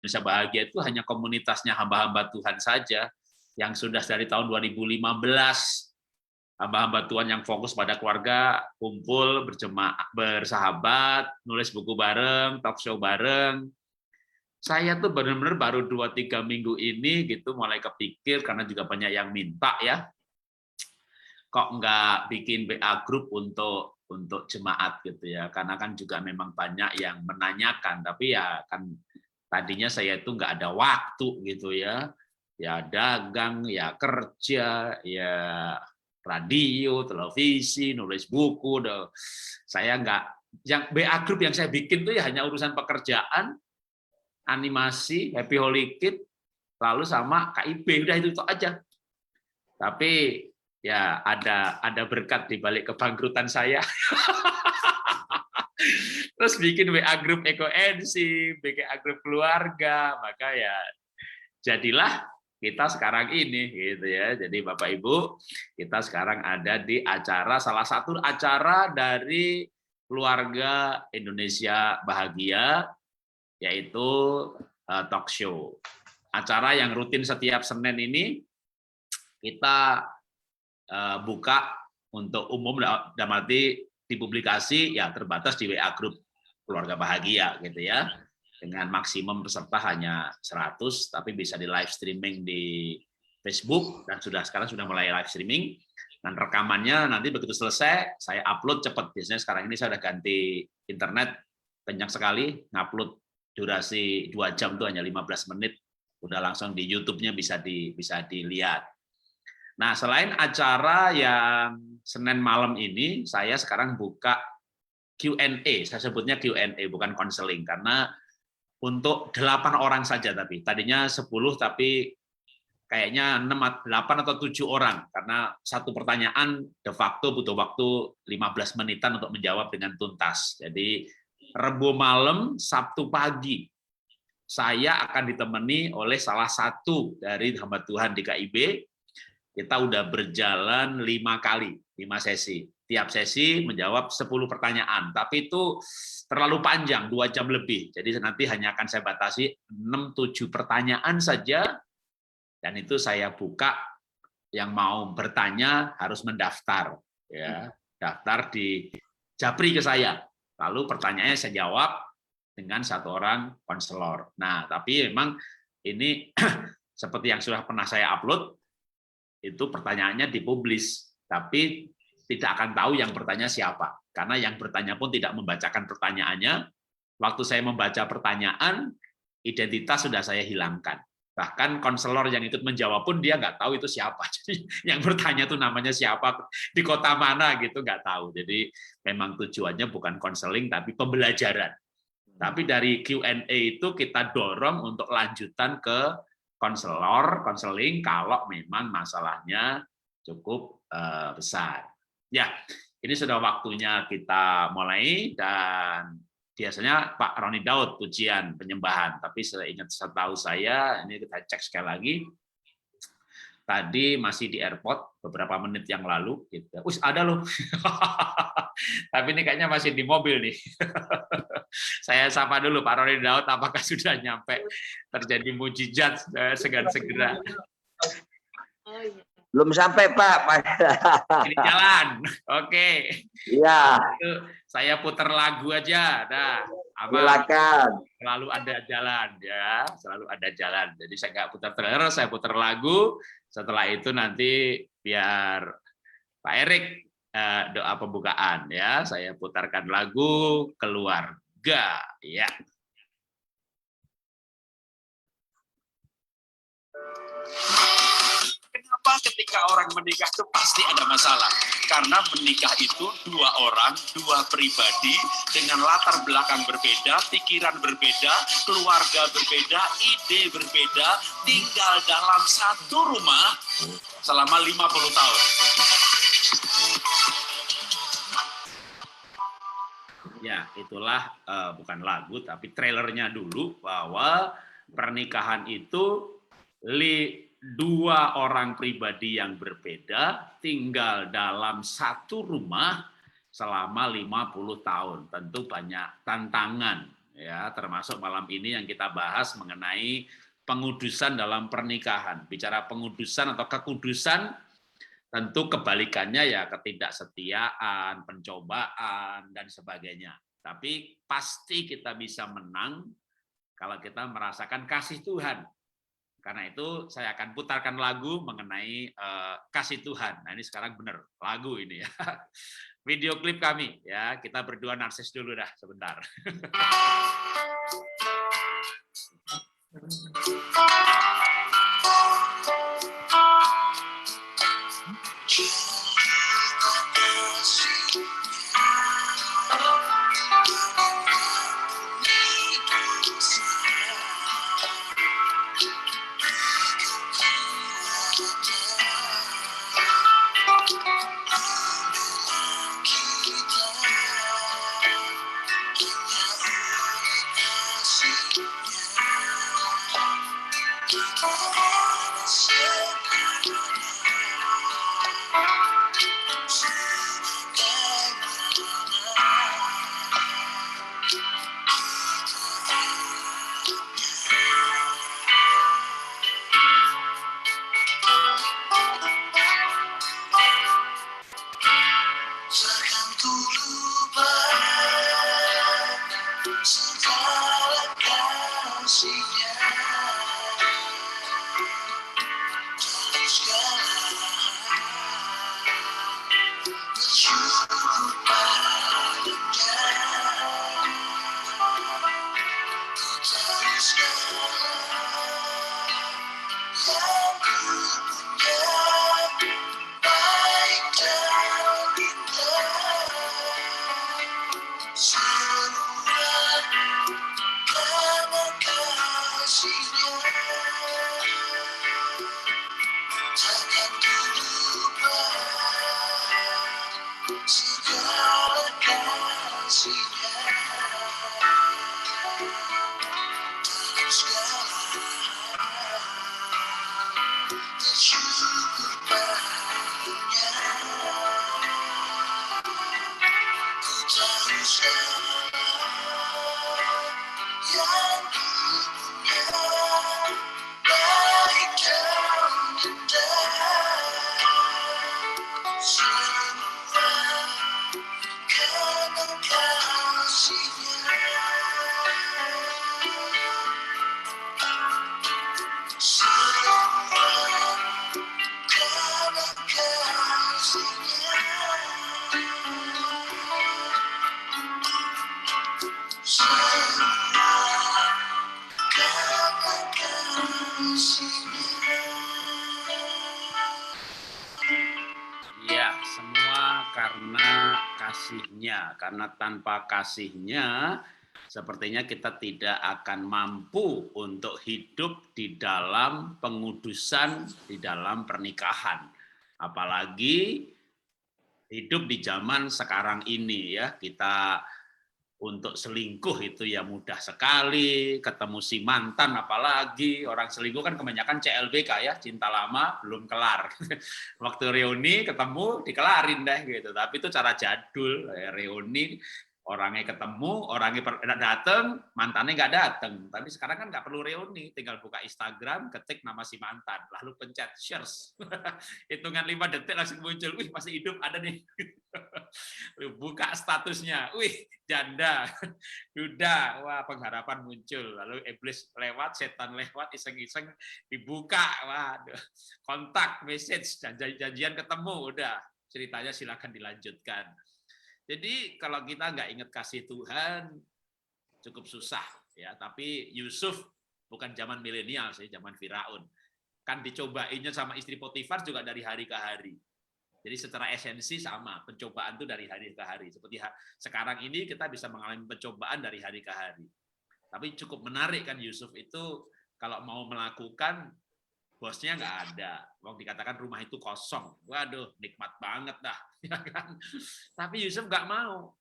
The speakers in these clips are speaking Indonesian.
Indonesia Bahagia itu hanya komunitasnya hamba-hamba Tuhan saja yang sudah dari tahun 2015 hamba-hamba Tuhan yang fokus pada keluarga, kumpul, berjemaah, bersahabat, nulis buku bareng, talk show bareng. Saya tuh benar-benar baru 2-3 minggu ini gitu mulai kepikir karena juga banyak yang minta ya. Kok nggak bikin WA group untuk jemaat gitu ya? Karena kan juga memang banyak yang menanyakan, tapi ya kan tadinya saya itu nggak ada waktu gitu ya. Ya dagang, ya kerja, ya radio, televisi, nulis buku. Saya nggak, yang WA group yang saya bikin tuh ya hanya urusan pekerjaan, animasi, Happy Holy Kid, lalu sama KIB, udah itu aja. Tapi ya ada berkat di balik kebangkrutan saya. Terus bikin WA group Eko-NC, bikin WA group keluarga, maka ya jadilah kita sekarang ini gitu ya. Jadi Bapak Ibu, kita sekarang ada di acara, salah satu acara dari keluarga Indonesia Bahagia, yaitu talk show. Acara yang rutin setiap Senin ini kita buka untuk umum, dalam arti dipublikasi ya terbatas di WA group keluarga bahagia gitu ya, dengan maksimum peserta hanya 100, tapi bisa di live streaming di Facebook dan sekarang sudah mulai live streaming. Dan rekamannya nanti begitu selesai saya upload cepat. Biasanya sekarang ini saya udah ganti internet kencang sekali, ngupload durasi 2 jam tuh hanya 15 menit, udah langsung di YouTube-nya bisa dilihat. Nah, selain acara yang Senin malam ini, saya sekarang buka Q&A. Saya sebutnya Q&A, bukan konseling, karena untuk 8 orang saja, tapi tadinya 10, tapi kayaknya 8 atau 7 orang, karena satu pertanyaan de facto butuh waktu 15 menitan untuk menjawab dengan tuntas. Jadi Rabu malam, Sabtu pagi, saya akan ditemani oleh salah satu dari hamba Tuhan di KIB. Kita udah berjalan 5 kali, 5 sesi. Tiap sesi menjawab 10 pertanyaan, tapi itu terlalu panjang, 2 jam lebih. Jadi nanti hanya akan saya batasi 6-7 pertanyaan saja, dan itu saya buka, yang mau bertanya harus mendaftar. Ya, daftar di Japri ke saya. Lalu pertanyaannya saya jawab dengan 1 orang konselor. Nah, tapi memang ini seperti yang sudah pernah saya upload, itu pertanyaannya dipublis, tapi tidak akan tahu yang bertanya siapa. Karena yang bertanya pun tidak membacakan pertanyaannya. Waktu saya membaca pertanyaan, identitas sudah saya hilangkan. Bahkan konselor yang ikut menjawab pun dia nggak tahu itu siapa. Jadi yang bertanya itu namanya siapa, di kota mana gitu nggak tahu. Jadi memang tujuannya bukan konseling tapi pembelajaran. Tapi dari Q&A itu kita dorong untuk lanjutan ke konseling kalau memang masalahnya cukup besar. Ya, ini sudah waktunya kita mulai, dan biasanya Pak Roni Daud pujian penyembahan, tapi setahu saya, ini kita cek sekali lagi, tadi masih di airport beberapa menit yang lalu, gitu. Ada loh, tapi ini kayaknya masih di mobil nih. Saya sapa dulu Pak Roni Daud, apakah sudah nyampe, terjadi mujizat segera. Belum sampai Pak. Ini jalan, oke. Iya. Saya putar lagu aja, dah. Silakan. Selalu ada jalan ya, selalu ada jalan. Jadi saya nggak putar trailer, saya putar lagu. Setelah itu nanti biar Pak Erik doa pembukaan ya. Saya putarkan lagu Keluarga ya. Kenapa ketika orang menikah itu pasti ada masalah? Karena menikah itu 2 orang, 2 pribadi dengan latar belakang berbeda, pikiran berbeda, keluarga berbeda, ide berbeda, tinggal dalam satu rumah selama 50 tahun. Ya, itulah bukan lagu tapi trailernya dulu, bahwa pernikahan itu 2 orang pribadi yang berbeda tinggal dalam satu rumah selama 50 tahun. Tentu banyak tantangan, ya, termasuk malam ini yang kita bahas mengenai pengudusan dalam pernikahan. Bicara pengudusan atau kekudusan, tentu kebalikannya ya ketidaksetiaan, pencobaan, dan sebagainya. Tapi pasti kita bisa menang kalau kita merasakan kasih Tuhan. Karena itu saya akan putarkan lagu mengenai kasih Tuhan. Nah ini sekarang benar lagu ini ya. Video klip kami ya. Kita berdua narsis dulu dah sebentar. Ya, semua karena kasihnya. Karena tanpa kasihnya, sepertinya kita tidak akan mampu untuk hidup di dalam pengudusan, di dalam pernikahan. Apalagi hidup di zaman sekarang ini ya, kita untuk selingkuh itu ya mudah sekali, ketemu si mantan apalagi, orang selingkuh kan kebanyakan CLBK ya, cinta lama belum kelar. Waktu reuni ketemu dikelarin deh gitu, tapi itu cara jadul, reuni orangnya ketemu, orangnya datang, mantannya nggak datang. Tapi sekarang kan nggak perlu reuni, tinggal buka Instagram, ketik nama si mantan, lalu pencet shares. Hitungan 5 detik langsung muncul, wih masih hidup ada nih. Buka statusnya, wih janda, duda, wah pengharapan muncul. Lalu iblis lewat, setan lewat, iseng-iseng dibuka, wah kontak, message, janjian ketemu, udah ceritanya silakan dilanjutkan. Jadi kalau kita nggak ingat kasih Tuhan, cukup susah ya. Tapi Yusuf bukan zaman milenial sih, zaman Firaun. Kan dicobainnya sama istri Potifar juga dari hari ke hari. Jadi secara esensi sama, pencobaan itu dari hari ke hari. Seperti sekarang ini kita bisa mengalami pencobaan dari hari ke hari. Tapi cukup menarik kan Yusuf itu kalau mau melakukan, bosnya nggak ada. Wong dikatakan rumah itu kosong. Waduh, nikmat banget dah. Ya kan? Tapi Yusuf nggak mau.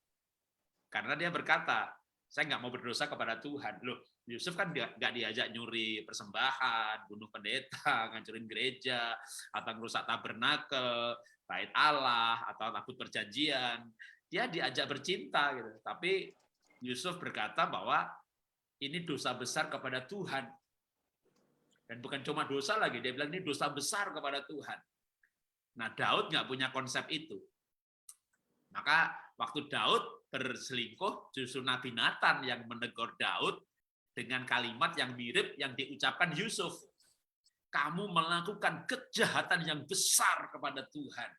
Karena dia berkata, saya nggak mau berdosa kepada Tuhan. Loh, Yusuf kan nggak diajak nyuri persembahan, bunuh pendeta, ngancurin gereja, atau merusak tabernakel, bait Allah, atau tabut perjanjian. Dia diajak bercinta gitu. Tapi Yusuf berkata bahwa ini dosa besar kepada Tuhan. Dan bukan cuma dosa lagi, dia bilang ini dosa besar kepada Tuhan. Nah, Daud nggak punya konsep itu. Maka waktu Daud berselingkuh, justru Nabi Nathan yang menegur Daud dengan kalimat yang mirip yang diucapkan Yusuf. Kamu melakukan kejahatan yang besar kepada Tuhan.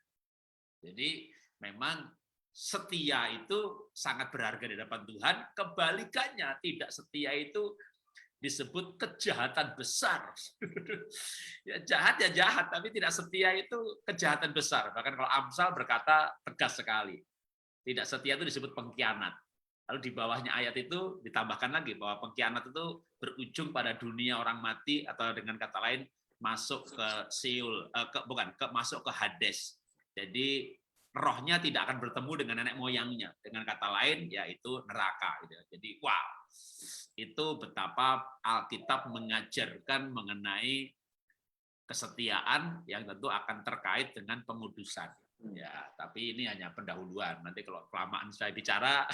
Jadi memang setia itu sangat berharga di hadapan Tuhan. Kebalikannya, tidak setia itu disebut kejahatan besar. Ya jahat, tapi tidak setia itu kejahatan besar. Bahkan kalau Amsal berkata tegas sekali. Tidak setia itu disebut pengkhianat. Lalu di bawahnya ayat itu ditambahkan lagi bahwa pengkhianat itu berujung pada dunia orang mati, atau dengan kata lain masuk ke Seol, masuk ke Hades. Jadi rohnya tidak akan bertemu dengan nenek moyangnya. Dengan kata lain yaitu neraka. Jadi wow. Itu betapa Alkitab mengajarkan mengenai kesetiaan yang tentu akan terkait dengan pengudusan. Ya, tapi ini hanya pendahuluan. Nanti kalau kelamaan saya bicara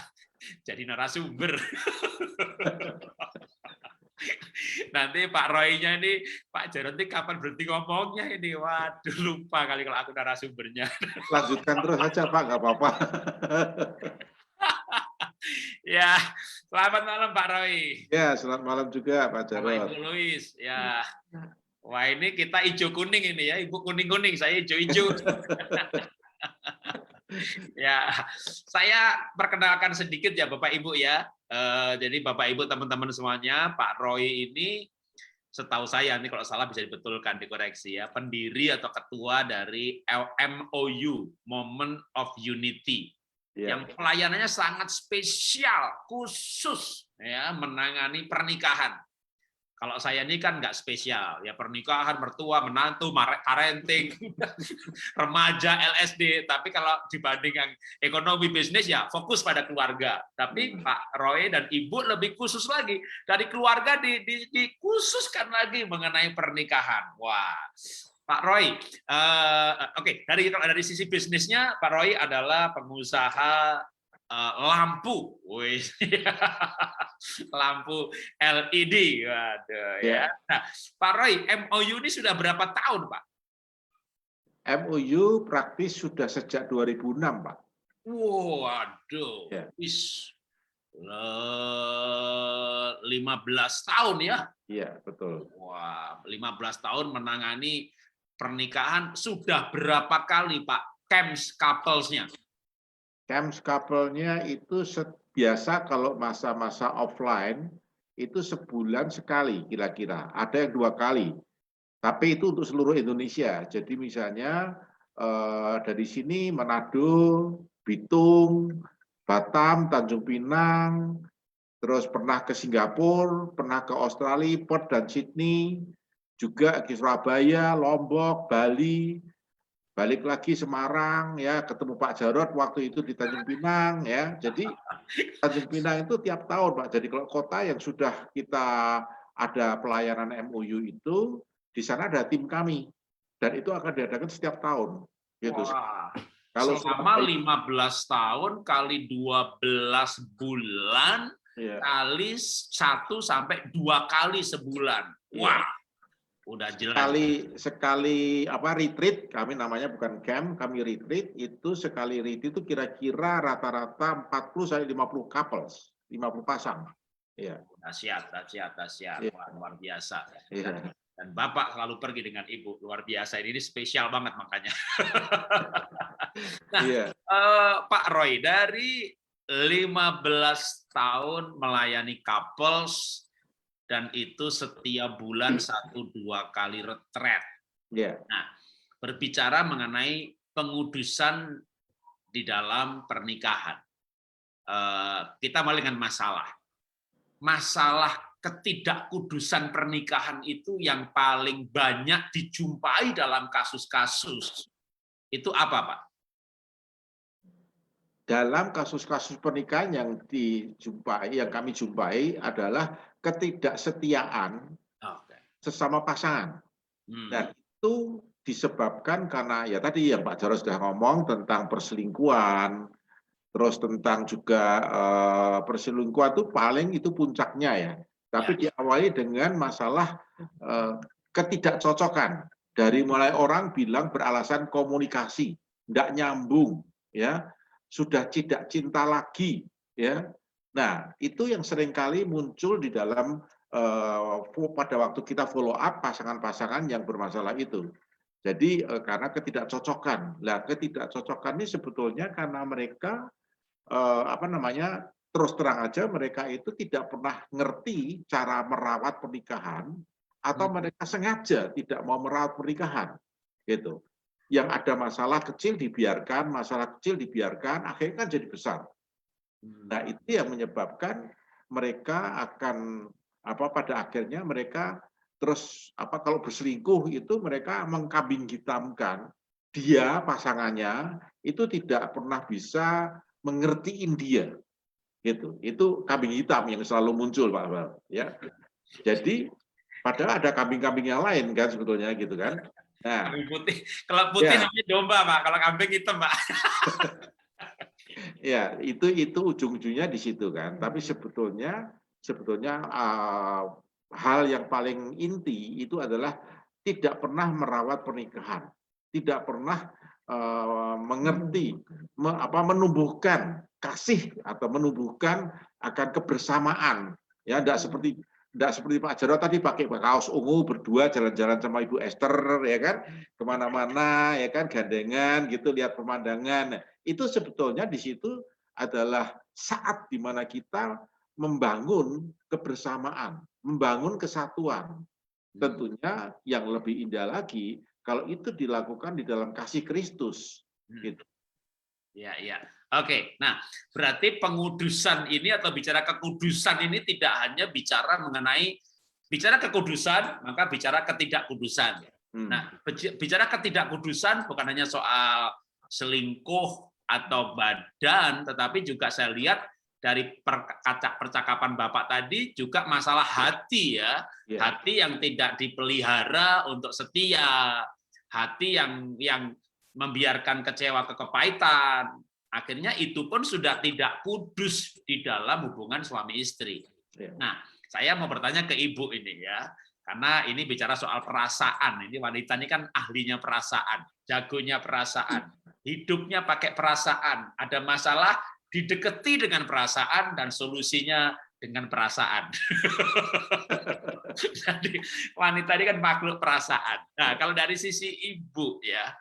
jadi narasumber. Nanti Pak Roy-nya ini, Pak Jarod ini kapan berhenti ngomongnya ini? Waduh, lupa kali kalau aku narasumbernya. Lanjutkan terus aja Pak, nggak apa-apa. Ya, selamat malam Pak Roy. Ya, selamat malam juga Pak Sama Jarod. Ibu Louis. Ya, wah ini kita hijau kuning ini ya, Ibu kuning kuning, saya hijau hijau. Ya, saya perkenalkan sedikit ya Bapak Ibu ya. Jadi Bapak Ibu teman-teman semuanya, Pak Roy ini setahu saya ini kalau salah bisa dibetulkan, dikoreksi ya, pendiri atau ketua dari MOU, Moment of Unity. Ya. Yang pelayanannya sangat spesial, khusus ya menangani pernikahan. Kalau saya ini kan nggak spesial, ya pernikahan, mertua, menantu, parenting, remaja, LSD. Tapi kalau dibanding yang ekonomi bisnis ya fokus pada keluarga. Tapi Pak Roy dan Ibu lebih khusus lagi, dari keluarga dikhususkan lagi mengenai pernikahan. Wah. Pak Roy, oke, dari sisi bisnisnya, Pak Roy adalah pengusaha lampu, lampu LED, waduh ya. Nah, Pak Roy, MOU ini sudah berapa tahun, Pak? MOU praktis sudah sejak 2006, Pak. Waduh, Ya. 15 tahun ya? Iya, betul. Wah, 15 tahun menangani pernikahan. Sudah berapa kali, Pak, camps couples-nya? Camps couple-nya itu biasa kalau masa-masa offline itu sebulan sekali kira-kira. Ada yang 2 kali. Tapi itu untuk seluruh Indonesia. Jadi misalnya dari sini Manado, Bitung, Batam, Tanjung Pinang, terus pernah ke Singapura, pernah ke Australia, Perth dan Sydney, juga ke Surabaya, Lombok, Bali, balik lagi Semarang, ya ketemu Pak Jarod waktu itu di Tanjung Pinang, ya. Jadi Tanjung Pinang itu tiap tahun, Pak. Jadi kalau kota yang sudah kita ada pelayanan MOU itu, di sana ada tim kami, dan itu akan diadakan setiap tahun. Gitu. Wah, kalau selama 15 tahun kali 12 bulan, ya. kali 1 sampai 2 kali sebulan. Wah, udah jelas. Sekali retreat, kami namanya bukan camp, kami retreat, itu sekali retreat itu kira-kira rata-rata 40 sampai 50 couples, 50 pasang. Iya. Dahsyat. Ya. Wah, luar biasa. Ya. Dan Bapak selalu pergi dengan Ibu, luar biasa. Ini spesial banget makanya. Nah, Ya. Pak Roy, dari 15 tahun melayani couples, dan itu setiap bulan 1-2 kali retret. Ya. Nah, berbicara mengenai pengudusan di dalam pernikahan, kita mulai dengan masalah ketidakkudusan pernikahan itu yang paling banyak dijumpai dalam kasus-kasus. Itu apa, Pak? Dalam kasus-kasus pernikahan yang kami jumpai adalah ketidaksetiaan sesama pasangan. Dan itu disebabkan karena ya tadi yang Pak Jarod sudah ngomong tentang perselingkuhan, terus tentang juga perselingkuhan itu paling itu puncaknya ya. tapi diawali dengan masalah ketidakcocokan. Dari mulai orang bilang beralasan komunikasi, tidak nyambung, ya, sudah tidak cinta lagi, ya. Nah, itu yang seringkali muncul di dalam pada waktu kita follow up pasangan-pasangan yang bermasalah itu. Jadi karena ketidakcocokan. Nah, ketidakcocokan ini sebetulnya karena mereka terus terang aja mereka itu tidak pernah ngerti cara merawat pernikahan atau mereka sengaja tidak mau merawat pernikahan, gitu. Yang ada masalah kecil dibiarkan, akhirnya kan jadi besar. Nah, itu yang menyebabkan mereka akan pada akhirnya mereka terus kalau berselingkuh itu mereka mengkambing hitamkan dia pasangannya itu tidak pernah bisa mengertiin dia, gitu. Itu kambing hitam yang selalu muncul, Pak Abel, ya. Jadi padahal ada kambing-kambing yang lain kan sebetulnya, gitu kan. Nah, kambing putih. Kalau putih namanya domba, Pak. Kalau kambing hitam, Pak. Ya, itu ujung-ujungnya di situ kan. Tapi sebetulnya hal yang paling inti itu adalah tidak pernah merawat pernikahan, tidak pernah mengerti, menumbuhkan kasih atau menumbuhkan akan kebersamaan. Ya, tidak seperti Pak Jarod tadi pakai kaos ungu berdua jalan-jalan sama Ibu Esther, ya kan, kemana-mana, ya kan, gandengan gitu, lihat pemandangan. Itu sebetulnya di situ adalah saat di mana kita membangun kebersamaan, membangun kesatuan. Tentunya yang lebih indah lagi kalau itu dilakukan di dalam kasih Kristus. Gitu. Ya, ya. Oke, nah berarti pengudusan ini atau bicara kekudusan ini tidak hanya bicara kekudusan, maka bicara ketidakkudusan. Nah, bicara ketidakkudusan bukan hanya soal selingkuh atau badan, tetapi juga saya lihat dari percakapan Bapak tadi juga masalah hati, ya. Hati yang tidak dipelihara untuk setia, hati yang membiarkan kecewa kepahitan, akhirnya itu pun sudah tidak kudus di dalam hubungan suami istri. Nah, saya mau bertanya ke Ibu ini, ya, karena ini bicara soal perasaan. Ini wanita ini kan ahlinya perasaan, jagonya perasaan, hidupnya pakai perasaan. Ada masalah dideketi dengan perasaan dan solusinya dengan perasaan. Jadi wanita ini kan makhluk perasaan. Nah, kalau dari sisi Ibu, ya,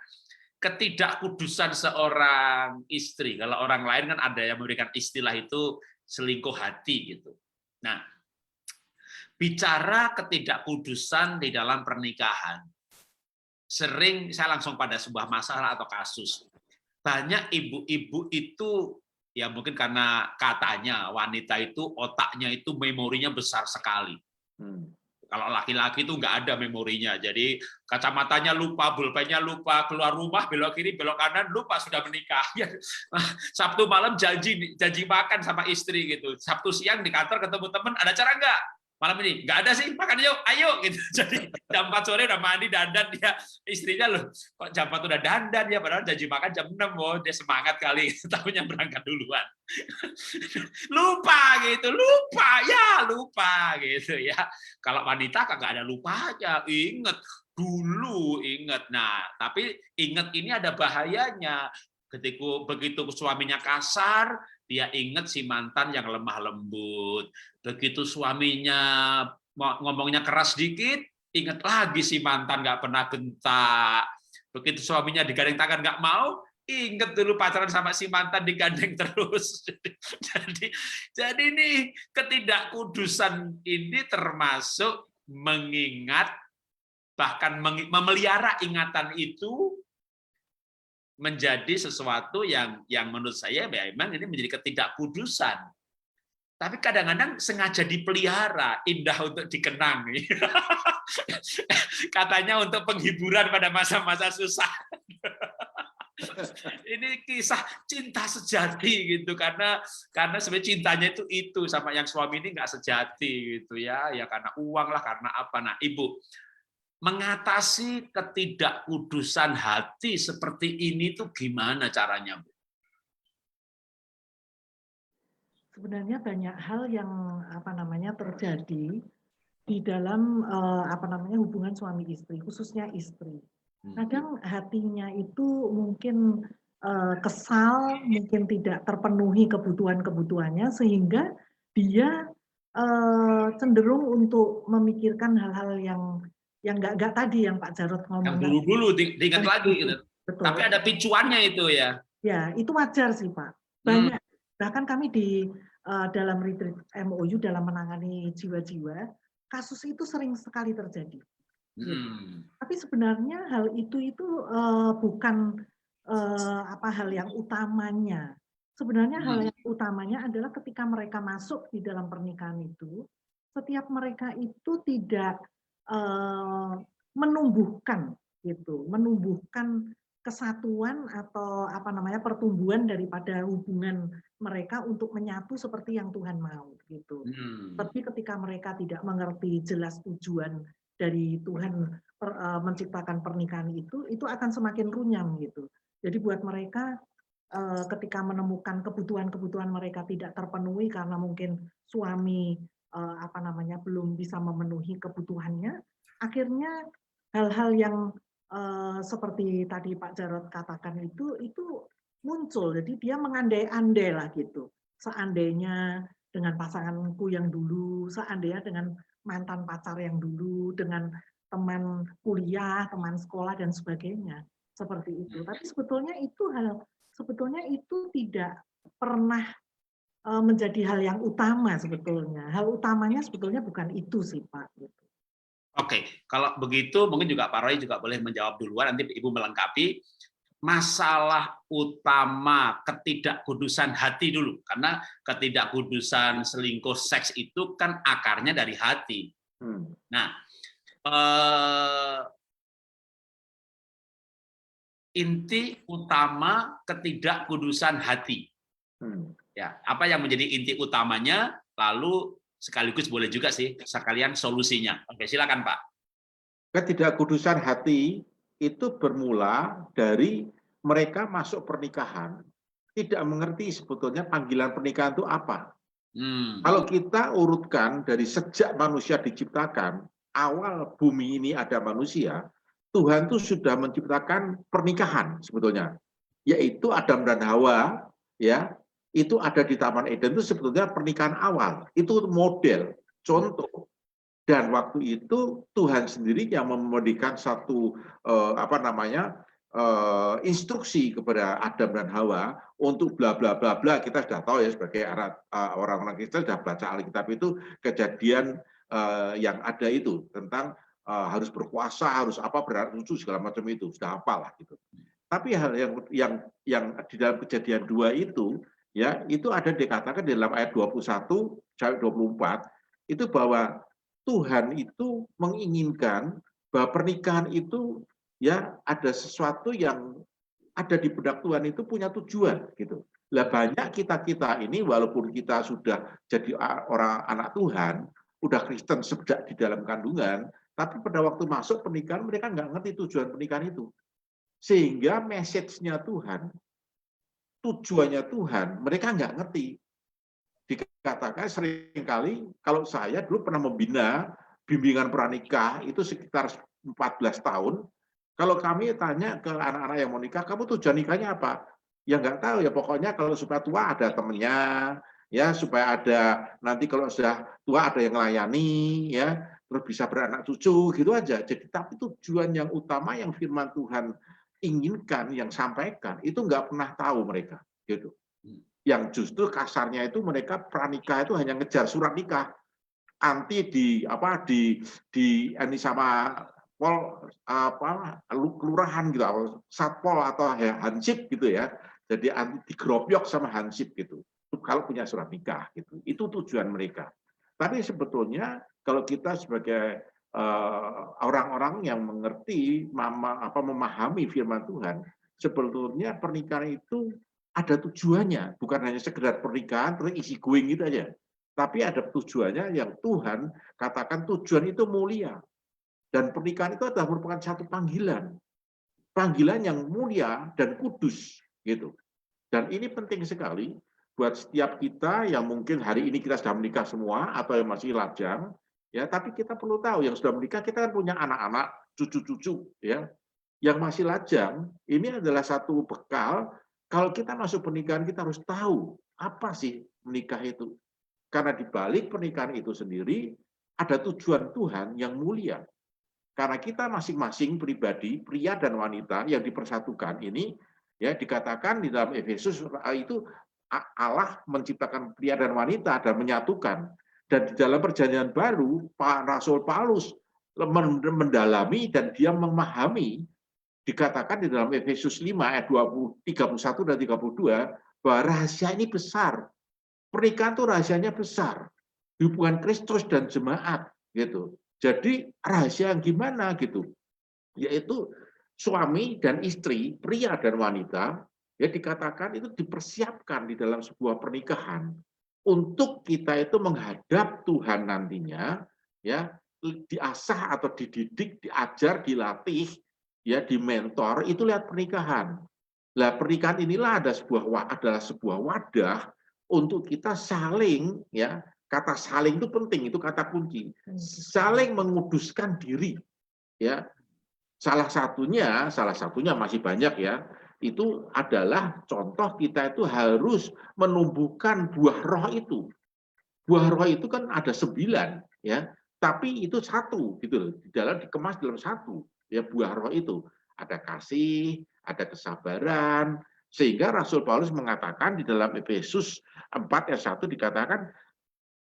ketidakkudusan seorang istri, kalau orang lain kan ada yang memberikan istilah itu selingkuh hati, gitu. Nah, bicara ketidakkudusan di dalam pernikahan, sering saya langsung pada sebuah masalah atau kasus. Banyak ibu-ibu itu, ya mungkin karena katanya wanita itu otaknya itu memorinya besar sekali. Kalau laki-laki itu nggak ada memorinya, jadi kacamatanya lupa, pulpennya lupa, keluar rumah belok kiri belok kanan lupa sudah menikah. Sabtu malam janji makan sama istri gitu, Sabtu siang di kantor ketemu teman, ada cara nggak malam ini? Nggak ada sih, makan yuk, ayo gitu. Jadi jam 4 sore udah mandi dandan, dia istrinya loh kok jam 4 udah dandan ya, padahal janji makan jam 6, oh dia semangat kali, tahunya berangkat duluan. lupa gitu ya. Kalau wanita kagak ada lupanya, inget dulu, inget. Nah, tapi inget ini ada bahayanya. Begitu suaminya kasar, dia inget si mantan yang lemah lembut. Begitu suaminya ngomongnya keras dikit, inget lagi si mantan nggak pernah bentak. Begitu suaminya digandeng tangan nggak mau, inget dulu pacaran sama si mantan digandeng terus. Jadi ini ketidakkudusan ini termasuk mengingat, bahkan memelihara ingatan itu menjadi sesuatu yang menurut saya memang ini menjadi ketidakkudusan. Tapi kadang-kadang sengaja dipelihara, indah untuk dikenang. Katanya untuk penghiburan pada masa-masa susah. Ini kisah cinta sejati gitu, karena sebenarnya cintanya itu sama yang suami ini nggak sejati gitu ya karena uang lah, karena apa. Nah, Ibu, mengatasi ketidakkudusan hati seperti ini tuh gimana caranya, Bu? Sebenarnya banyak hal yang terjadi di dalam hubungan suami istri, khususnya istri. Kadang hatinya itu mungkin kesal, mungkin tidak terpenuhi kebutuhan-kebutuhannya, sehingga dia cenderung untuk memikirkan hal-hal yang nggak tadi yang Pak Jarod Yang ngomong. dulu-dulu diingat lagi gitu. Betul. Tapi ada picuannya itu ya. Ya, itu wajar sih Pak. Banyak. Bahkan kami di dalam retreat MOU dalam menangani jiwa-jiwa, kasus itu sering sekali terjadi. Gitu. Tapi sebenarnya hal itu bukan hal yang utamanya. Sebenarnya hal yang utamanya adalah ketika mereka masuk di dalam pernikahan itu, setiap mereka itu tidak menumbuhkan kesatuan atau pertumbuhan daripada hubungan mereka untuk menyatu seperti yang Tuhan mau gitu. Tapi ketika mereka tidak mengerti jelas tujuan dari Tuhan menciptakan pernikahan itu akan semakin runyam gitu. Jadi buat mereka ketika menemukan kebutuhan-kebutuhan mereka tidak terpenuhi karena mungkin suami belum bisa memenuhi kebutuhannya, akhirnya hal-hal yang seperti tadi Pak Jarod katakan itu muncul. Jadi dia mengandai-andai lah gitu. Seandainya dengan pasanganku yang dulu, seandainya dengan mantan pacar yang dulu, dengan teman kuliah, teman sekolah dan sebagainya. Seperti itu. Tapi sebetulnya itu tidak pernah menjadi hal yang utama sebetulnya. Hal utamanya sebetulnya bukan itu sih Pak. Gitu. Oke, kalau begitu mungkin juga Pak Roy juga boleh menjawab duluan, nanti Ibu melengkapi. Masalah utama ketidakkudusan hati dulu, karena ketidakkudusan selingkuh seks itu kan akarnya dari hati. Nah, inti utama ketidakkudusan hati. Ya, apa yang menjadi inti utamanya, lalu sekaligus boleh juga sih sekalian solusinya. Oke, silakan Pak. Ketidakkudusan hati itu bermula dari mereka masuk pernikahan tidak mengerti sebetulnya panggilan pernikahan itu apa. Kalau kita urutkan dari sejak manusia diciptakan, awal bumi ini ada manusia, Tuhan itu sudah menciptakan pernikahan sebetulnya, yaitu Adam dan Hawa, ya, itu ada di Taman Eden itu sebetulnya pernikahan awal, itu model, contoh. Dan waktu itu Tuhan sendiri yang memberikan satu instruksi kepada Adam dan Hawa untuk bla bla bla bla. Kita sudah tahu ya sebagai orang-orang Kristen sudah baca Alkitab itu kejadian yang ada itu tentang harus berkuasa, harus beranak cucu segala macam itu sudah hafal lah gitu. Tapi hal yang di dalam kejadian 2 itu ya itu ada dikatakan di dalam ayat 21 sampai 24 itu bahwa Tuhan itu menginginkan bahwa pernikahan itu ya ada sesuatu yang ada di benak Tuhan itu punya tujuan gitu. Lah banyak kita ini walaupun kita sudah jadi orang anak Tuhan, udah Kristen sejak di dalam kandungan, tapi pada waktu masuk pernikahan mereka nggak ngerti tujuan pernikahan itu. Sehingga message-nya Tuhan, tujuannya Tuhan, mereka nggak ngerti. Dikatakan seringkali kalau saya dulu pernah membina bimbingan pranikah itu sekitar 14 tahun. Kalau kami tanya ke anak-anak yang mau nikah, kamu tujuan nikahnya apa? Ya nggak tahu ya, pokoknya kalau supaya tua ada temennya, ya supaya ada nanti kalau sudah tua ada yang melayani, ya terus bisa beranak cucu gitu aja. Jadi tapi tujuan yang utama yang firman Tuhan inginkan, yang sampaikan itu nggak pernah tahu mereka gitu. Yang justru kasarnya itu mereka pranikah itu hanya ngejar surat nikah, anti ini sama pol kelurahan gitu, satpol atau hansip gitu ya, jadi anti digerobyok sama hansip gitu kalau punya surat nikah gitu. Itu tujuan mereka. Tapi sebetulnya kalau kita sebagai orang-orang yang mengerti memahami firman Tuhan, sebetulnya pernikahan itu ada tujuannya, bukan hanya sekedar pernikahan terus isi going gitu aja. Tapi ada tujuannya yang Tuhan katakan tujuan itu mulia. Dan pernikahan itu adalah merupakan satu panggilan. Panggilan yang mulia dan kudus gitu. Dan ini penting sekali buat setiap kita yang mungkin hari ini kita sudah menikah semua atau yang masih lajang, ya, tapi kita perlu tahu yang sudah menikah kita kan punya anak-anak, cucu-cucu, ya, yang masih lajang. Ini adalah satu bekal. Kalau kita masuk pernikahan kita harus tahu apa sih menikah itu, karena di balik pernikahan itu sendiri ada tujuan Tuhan yang mulia. Karena kita masing-masing pribadi, pria dan wanita yang dipersatukan ini, ya, dikatakan di dalam Efesus itu Allah menciptakan pria dan wanita dan menyatukan. Dan di dalam perjanjian baru, Pak Rasul Paulus mendalami dan dia memahami, dikatakan di dalam Efesus 5 ayat 31 dan 32, bahwa rahasia ini besar. Pernikahan itu rahasianya besar. Hubungan Kristus dan jemaat, gitu. Jadi rahasia yang gimana gitu? Yaitu suami dan istri, pria dan wanita, ya, dikatakan itu dipersiapkan di dalam sebuah pernikahan untuk kita itu menghadap Tuhan nantinya, ya, diasah atau dididik, diajar, dilatih, ya, dimentor itu lewat pernikahan. Nah, pernikahan inilah adalah sebuah wadah untuk kita saling, ya, kata saling itu penting, itu kata kunci, saling menguduskan diri, ya. Salah satunya masih banyak, ya, itu adalah contoh kita itu harus menumbuhkan buah roh itu. Buah roh itu kan ada 9, ya, tapi itu satu, gitu loh, dikemas dalam satu, ya, buah roh itu. Ada kasih, ada kesabaran, sehingga Rasul Paulus mengatakan di dalam Efesus 4 ayat 1 dikatakan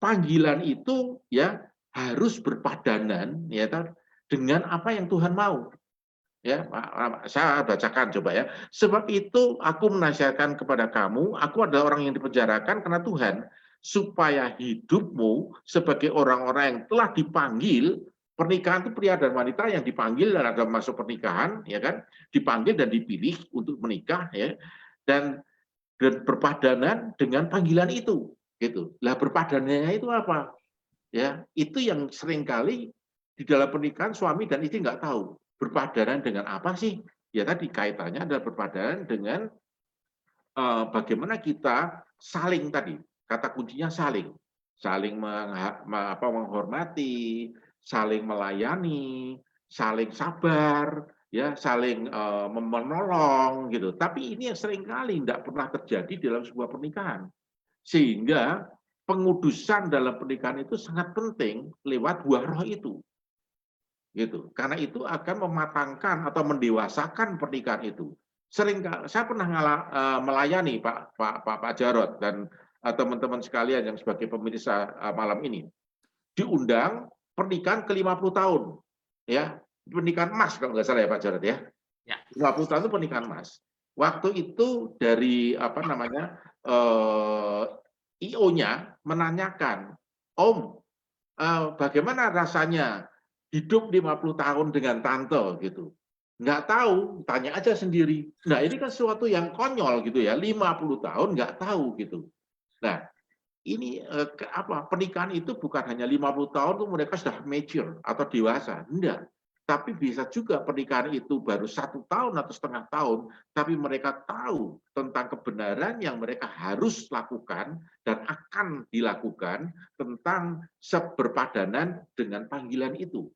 panggilan itu, ya, harus berpadanan, ya, dengan apa yang Tuhan mau. Ya, saya bacakan coba, ya. Sebab itu aku menasihatkan kepada kamu, aku adalah orang yang dipenjarakan karena Tuhan, supaya hidupmu sebagai orang-orang yang telah dipanggil. Pernikahan itu pria dan wanita yang dipanggil dan ada masuk pernikahan, ya kan, dipanggil dan dipilih untuk menikah, ya, dan berpadanan dengan panggilan itu, gitu. Lah berpadanannya itu apa? Ya, itu yang seringkali di dalam pernikahan suami dan istri nggak tahu. Berpadanan dengan apa sih? Ya tadi kaitannya adalah berpadanan dengan bagaimana kita saling tadi, kata kuncinya saling menghormati, saling melayani, saling sabar, ya, saling menolong, gitu. Tapi ini yang seringkali tidak pernah terjadi dalam sebuah pernikahan, sehingga pengudusan dalam pernikahan itu sangat penting lewat buah roh itu. Gitu. Karena itu akan mematangkan atau mendewasakan pernikahan itu. Saya pernah melayani Pak Jarod dan teman-teman sekalian yang sebagai pemirsa malam ini, diundang pernikahan ke-50 tahun, ya, pernikahan emas kalau nggak salah, ya Pak Jarod, ya. Ya. 50 tahun itu pernikahan emas. Waktu itu dari IO-nya menanyakan, Om, bagaimana rasanya hidup 50 tahun dengan tante, gitu. Nggak tahu, tanya aja sendiri. Nah, ini kan sesuatu yang konyol, gitu, ya. 50 tahun nggak tahu, gitu. Nah, ini pernikahan itu bukan hanya 50 tahun tuh mereka sudah mature atau dewasa. Enggak. Tapi bisa juga pernikahan itu baru 1 tahun atau setengah tahun, tapi mereka tahu tentang kebenaran yang mereka harus lakukan dan akan dilakukan tentang berpadanan dengan panggilan itu.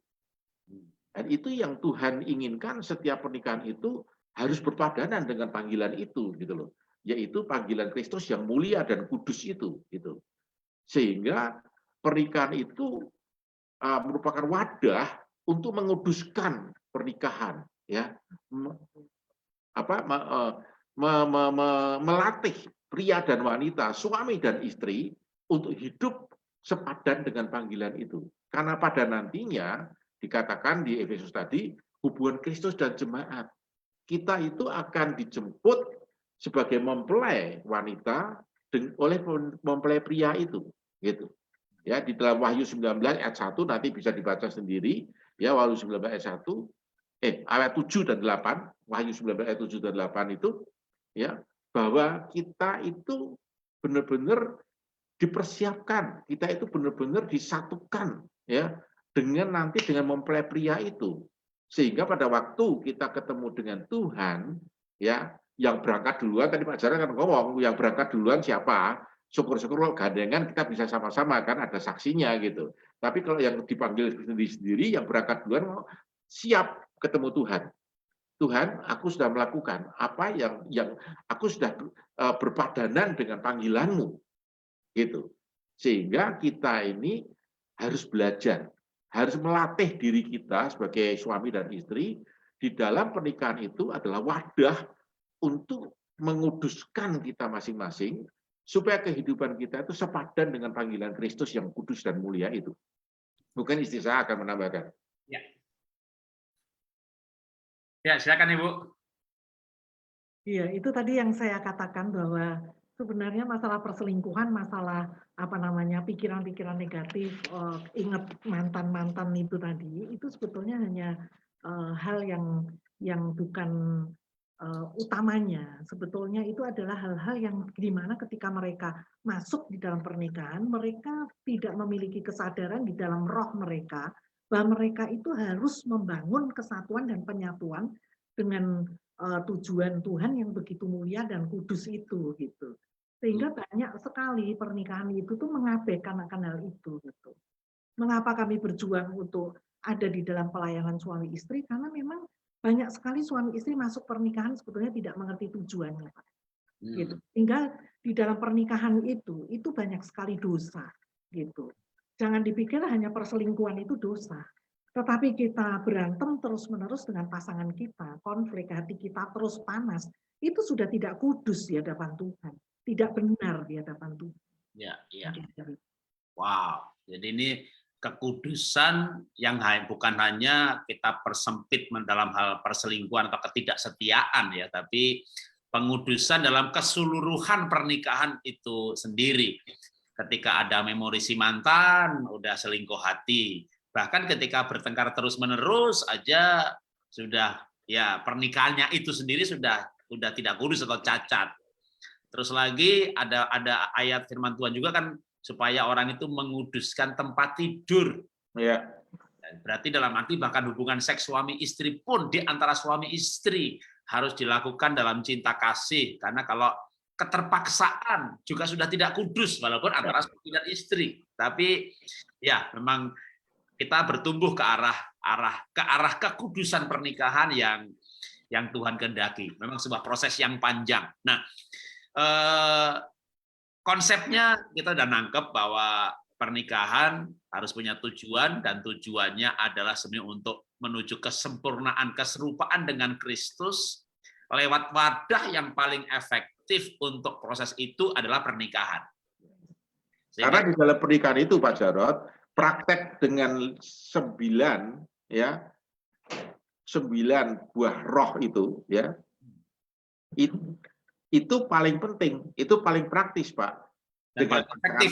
Dan itu yang Tuhan inginkan, setiap pernikahan itu harus berpadanan dengan panggilan itu, gitu loh. Yaitu panggilan Kristus yang mulia dan kudus itu, gitu. Sehingga pernikahan itu merupakan wadah untuk menguduskan pernikahan, ya. Melatih pria dan wanita, suami dan istri untuk hidup sepadan dengan panggilan itu. Karena pada nantinya dikatakan di Efesus tadi, hubungan Kristus dan jemaat. Kita itu akan dijemput sebagai mempelai wanita oleh mempelai pria itu, gitu. Ya, di dalam Wahyu 19 ayat 1 nanti bisa dibaca sendiri, ya, Wahyu 19 ayat 1, ayat 7 dan 8, Wahyu 19 ayat 7 dan 8 itu, ya, bahwa kita itu benar-benar dipersiapkan, kita itu benar-benar disatukan, ya, dengan mempelai pria itu, sehingga pada waktu kita ketemu dengan Tuhan, ya, yang berangkat duluan, tadi Pak Jarod kan ngomong, yang berangkat duluan siapa? Syukur-syukur kalau gandengan kita bisa sama-sama kan ada saksinya gitu. Tapi kalau yang dipanggil sendiri-sendiri, yang berangkat duluan siap ketemu Tuhan. Tuhan, aku sudah melakukan apa yang aku sudah berpadanan dengan panggilanmu, gitu. Sehingga kita ini harus belajar, harus melatih diri kita sebagai suami dan istri di dalam pernikahan itu adalah wadah untuk menguduskan kita masing-masing supaya kehidupan kita itu sepadan dengan panggilan Kristus yang kudus dan mulia itu. Mungkin istri saya akan menambahkan. Ya. Ya, silakan Ibu. Iya, itu tadi yang saya katakan bahwa sebenarnya masalah perselingkuhan, masalah pikiran-pikiran negatif, ingat mantan-mantan itu tadi, itu sebetulnya hanya hal yang bukan utamanya. Sebetulnya itu adalah hal-hal yang dimana ketika mereka masuk di dalam pernikahan, mereka tidak memiliki kesadaran di dalam roh mereka bahwa mereka itu harus membangun kesatuan dan penyatuan dengan tujuan Tuhan yang begitu mulia dan kudus itu gitu. Sehingga banyak sekali pernikahan itu tuh mengabaikan akan hal itu gitu. Mengapa kami berjuang untuk ada di dalam pelayanan suami istri? Karena memang banyak sekali suami istri masuk pernikahan sebetulnya tidak mengerti tujuannya, Pak. Gitu. Hingga di dalam pernikahan itu banyak sekali dosa gitu. Jangan dipikir hanya perselingkuhan itu dosa. Tetapi kita berantem terus-menerus dengan pasangan kita, konflik hati kita terus panas, itu sudah tidak kudus di hadapan Tuhan, tidak benar di hadapan Tuhan. Ya, ya. Wow, jadi ini kekudusan yang bukan hanya kita persempit dalam hal perselingkuhan atau ketidaksetiaan ya, tapi pengudusan dalam keseluruhan pernikahan itu sendiri. Ketika ada memori si mantan, udah selingkuh hati. Bahkan ketika bertengkar terus-menerus aja sudah ya pernikahannya itu sendiri sudah tidak kudus atau cacat. Terus lagi ada ayat firman Tuhan juga kan supaya orang itu menguduskan tempat tidur. Ya. Berarti dalam arti bahkan hubungan seks suami istri pun di antara suami istri harus dilakukan dalam cinta kasih, karena kalau keterpaksaan juga sudah tidak kudus walaupun antara suami dan istri. Tapi ya memang kita bertumbuh ke arah kekudusan pernikahan yang Tuhan kehendaki. Memang sebuah proses yang panjang. Nah, konsepnya kita udah nangkep bahwa pernikahan harus punya tujuan dan tujuannya adalah sebenarnya untuk menuju kesempurnaan, keserupaan dengan Kristus lewat wadah yang paling efektif untuk proses itu adalah pernikahan. Karena di dalam pernikahan itu Pak Jarod, praktek dengan 9 buah roh itu ya, itu paling penting, itu paling praktis Pak. Dan paling efektif.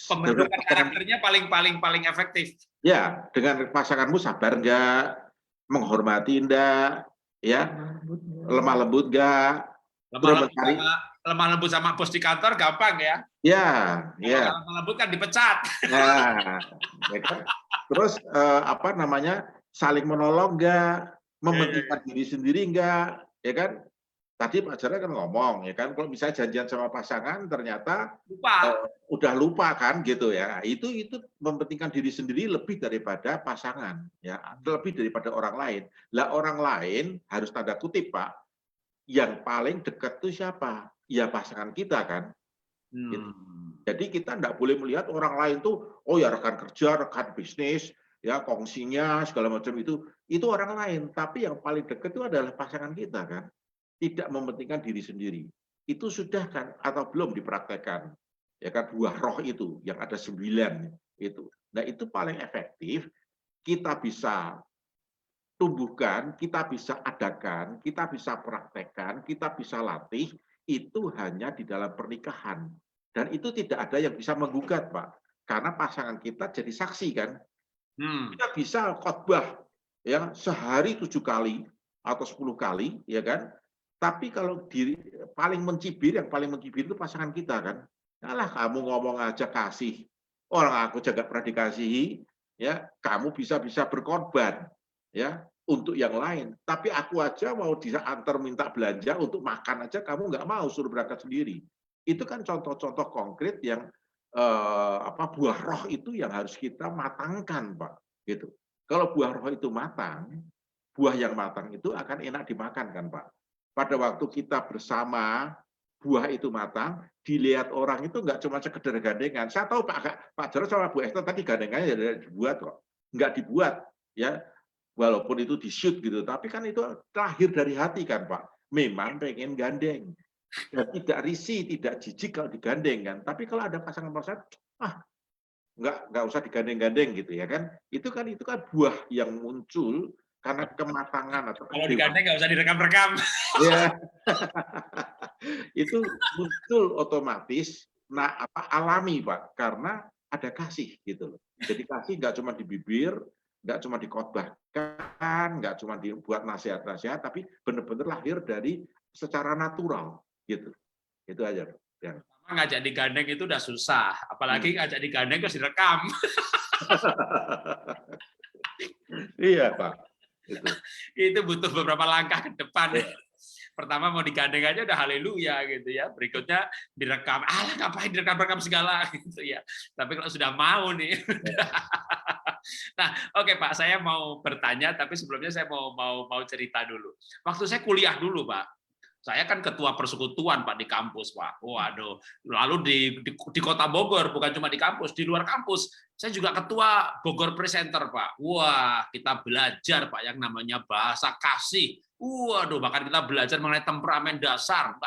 Pembentukan karakternya paling efektif. Ya, dengan pasanganmu sabar enggak, menghormati enggak, ya, lemah lembut enggak. Lemah lembut sama bos di kantor gampang ya. Ya. Lemah lembut kan dipecat. Nah, ya kan? Terus saling menolong enggak, mementingkan diri sendiri enggak, ya kan? Tadi Pak Jarod kan ngomong, ya kan, kalau misalnya janjian sama pasangan ternyata udah lupa kan gitu ya. Itu mementingkan diri sendiri lebih daripada pasangan, ya, lebih daripada orang lain. Lah orang lain harus tanda kutip Pak, yang paling dekat itu siapa? Ya pasangan kita kan. Gitu. Jadi kita enggak boleh melihat orang lain tuh, oh ya rekan kerja, rekan bisnis, ya kongsinya segala macam itu orang lain. Tapi yang paling dekat itu adalah pasangan kita kan. Tidak mementingkan diri sendiri. Itu sudah kan atau belum dipraktekkan? Ya kan buah roh itu yang ada 9 itu. Nah, itu paling efektif kita bisa tumbuhkan, kita bisa adakan, kita bisa praktekkan, kita bisa latih itu hanya di dalam pernikahan. Dan itu tidak ada yang bisa menggugat, Pak. Karena pasangan kita jadi saksi kan. Kita bisa khotbah ya sehari 7 kali atau 10 kali, ya kan? Tapi kalau yang paling mencibir itu pasangan kita kan. Alah kamu ngomong aja kasih. Orang aku juga pernah dikasihi, ya, kamu bisa berkorban, ya. untuk yang lain. Tapi aku aja mau diantar minta belanja untuk makan aja, kamu nggak mau, suruh berangkat sendiri. Itu kan contoh-contoh konkret yang buah roh itu yang harus kita matangkan, Pak. Gitu. Kalau buah roh itu matang, buah yang matang itu akan enak dimakan kan, Pak. Pada waktu kita bersama buah itu matang, dilihat orang itu nggak cuma sekedar gandengan. Saya tahu Pak Jarod sama Bu Esther tadi gandengannya dibuat kok, nggak dibuat ya, walaupun itu di shoot gitu. Tapi kan itu lahir dari hati kan, Pak. Memang pengen gandeng dan tidak risih, tidak jijik kalau digandeng kan. Tapi kalau ada pasangan-pasangan, nggak usah digandeng-gandeng gitu ya kan. Itu kan buah yang muncul karena kematangan atau kalau digandeng nggak usah direkam-rekam. Ya. Itu muncul otomatis alami, Pak, karena ada kasih gitu loh. Jadi kasih nggak cuma di bibir, nggak cuma dikhotbahkan, nggak cuma dibuat nasihat-nasihat, tapi benar-benar lahir dari secara natural gitu. Itu aja. Ya. Ngajak digandeng itu udah susah, apalagi ngajak digandeng terus direkam. Iya, Pak. Itu butuh beberapa langkah ke depan. Pertama mau digandeng aja udah haleluya gitu ya. Berikutnya direkam. Ngapain direkam-rekam segala gitu ya. Tapi kalau sudah mau nih. Nah, oke Pak, saya mau bertanya tapi sebelumnya saya mau cerita dulu. Waktu saya kuliah dulu, Pak. Saya kan ketua persekutuan, Pak, di kampus, Pak. Waduh. Lalu di Kota Bogor, bukan cuma di kampus, di luar kampus, saya juga ketua Bogor Presenter, Pak. Wah, kita belajar, Pak, yang namanya bahasa kasih. Waduh, bahkan kita belajar mengenai temperamen dasar.